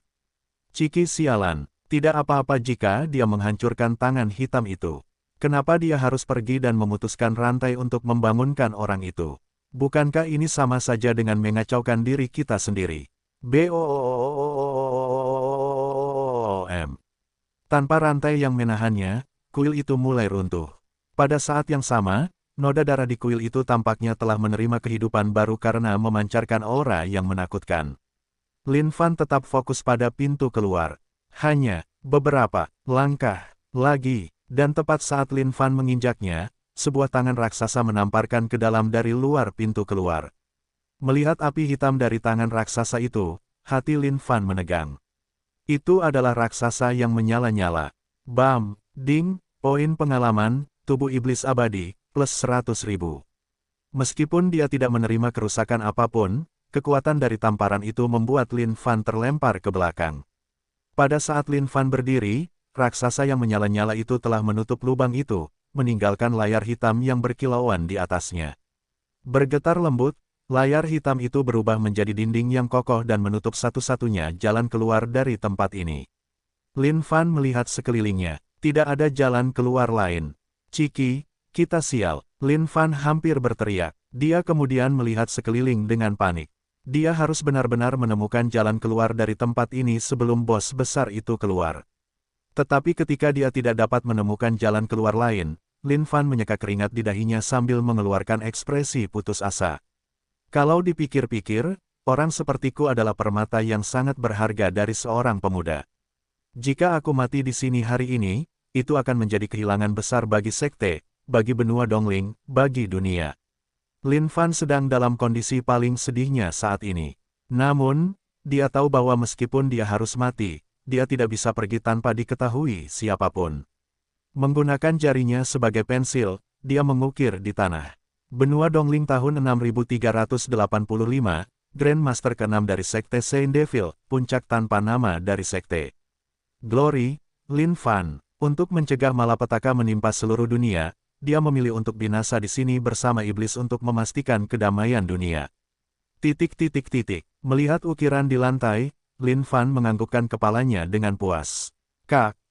Ciki sialan, tidak apa-apa jika dia menghancurkan tangan hitam itu. Kenapa dia harus pergi dan memutuskan rantai untuk membangunkan orang itu? Bukankah ini sama saja dengan mengacaukan diri kita sendiri? BOOM. Tanpa rantai yang menahannya, kuil itu mulai runtuh. Pada saat yang sama, noda darah di kuil itu tampaknya telah menerima kehidupan baru karena memancarkan aura yang menakutkan. Lin Fan tetap fokus pada pintu keluar. Hanya beberapa langkah lagi, dan tepat saat Lin Fan menginjaknya, sebuah tangan raksasa menamparkan ke dalam dari luar pintu keluar. Melihat api hitam dari tangan raksasa itu, hati Lin Fan menegang. Itu adalah raksasa yang menyala-nyala. Bam, ding, poin pengalaman, tubuh iblis abadi, plus 100.000. Meskipun dia tidak menerima kerusakan apapun, kekuatan dari tamparan itu membuat Lin Fan terlempar ke belakang. Pada saat Lin Fan berdiri, raksasa yang menyala-nyala itu telah menutup lubang itu, meninggalkan layar hitam yang berkilauan di atasnya. Bergetar lembut, layar hitam itu berubah menjadi dinding yang kokoh dan menutup satu-satunya jalan keluar dari tempat ini. Lin Fan melihat sekelilingnya, tidak ada jalan keluar lain. Ciki, kita sial, Lin Fan hampir berteriak. Dia kemudian melihat sekeliling dengan panik. Dia harus benar-benar menemukan jalan keluar dari tempat ini sebelum bos besar itu keluar. Tetapi ketika dia tidak dapat menemukan jalan keluar lain, Lin Fan menyeka keringat di dahinya sambil mengeluarkan ekspresi putus asa. Kalau dipikir-pikir, orang sepertiku adalah permata yang sangat berharga dari seorang pemuda. Jika aku mati di sini hari ini, itu akan menjadi kehilangan besar bagi sekte, bagi benua Dongling, bagi dunia. Lin Fan sedang dalam kondisi paling sedihnya saat ini. Namun, dia tahu bahwa meskipun dia harus mati, dia tidak bisa pergi tanpa diketahui siapapun. Menggunakan jarinya sebagai pensil, dia mengukir di tanah. Benua Dongling tahun 6385, Grandmaster ke-6 dari Sekte Saint Devil, puncak tanpa nama dari Sekte. Glory, Lin Fan. Untuk mencegah malapetaka menimpa seluruh dunia, dia memilih untuk binasa di sini bersama iblis untuk memastikan kedamaian dunia. Melihat ukiran di lantai, Lin Fan menganggukkan kepalanya dengan puas. Kak,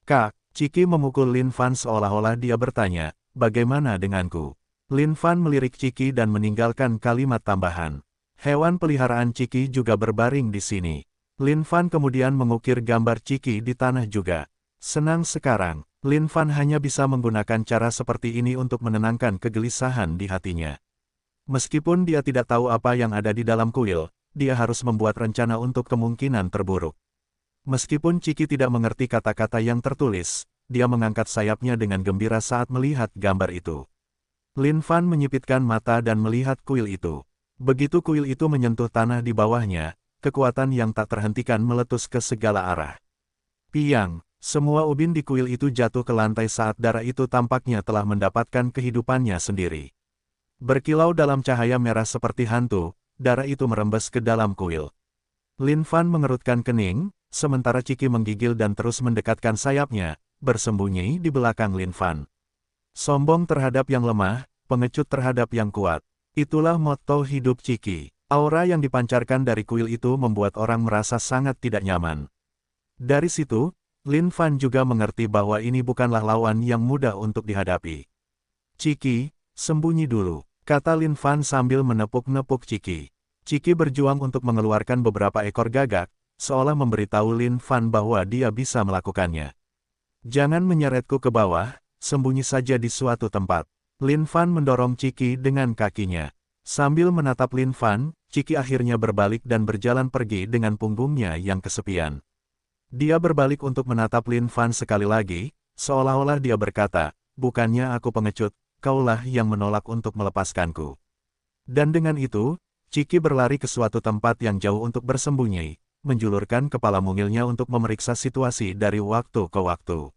Ciki memukul Lin Fan seolah-olah dia bertanya, bagaimana denganku? Lin Fan melirik Ciki dan meninggalkan kalimat tambahan. Hewan peliharaan Ciki juga berbaring di sini. Lin Fan kemudian mengukir gambar Ciki di tanah juga. Senang sekarang, Lin Fan hanya bisa menggunakan cara seperti ini untuk menenangkan kegelisahan di hatinya. Meskipun dia tidak tahu apa yang ada di dalam kuil, dia harus membuat rencana untuk kemungkinan terburuk. Meskipun Ciki tidak mengerti kata-kata yang tertulis, dia mengangkat sayapnya dengan gembira saat melihat gambar itu. Lin Fan menyipitkan mata dan melihat kuil itu. Begitu kuil itu menyentuh tanah di bawahnya, kekuatan yang tak terhentikan meletus ke segala arah. Piang, semua ubin di kuil itu jatuh ke lantai saat darah itu tampaknya telah mendapatkan kehidupannya sendiri. Berkilau dalam cahaya merah seperti hantu, darah itu merembes ke dalam kuil. Lin Fan mengerutkan kening, sementara Ciki menggigil dan terus mendekatkan sayapnya, bersembunyi di belakang Lin Fan. Sombong terhadap yang lemah, pengecut terhadap yang kuat. Itulah motto hidup Ciki. Aura yang dipancarkan dari kuil itu membuat orang merasa sangat tidak nyaman. Dari situ, Lin Fan juga mengerti bahwa ini bukanlah lawan yang mudah untuk dihadapi. Ciki, sembunyi dulu, kata Lin Fan sambil menepuk-nepuk Ciki. Ciki berjuang untuk mengeluarkan beberapa ekor gagak, seolah memberitahu Lin Fan bahwa dia bisa melakukannya. Jangan menyeretku ke bawah, sembunyi saja di suatu tempat. Lin Fan mendorong Ciki dengan kakinya. Sambil menatap Lin Fan, Ciki akhirnya berbalik dan berjalan pergi dengan punggungnya yang kesepian. Dia berbalik untuk menatap Lin Fan sekali lagi, seolah-olah dia berkata, bukannya aku pengecut, kaulah yang menolak untuk melepaskanku. Dan dengan itu, Ciki berlari ke suatu tempat yang jauh untuk bersembunyi, menjulurkan kepala mungilnya untuk memeriksa situasi dari waktu ke waktu.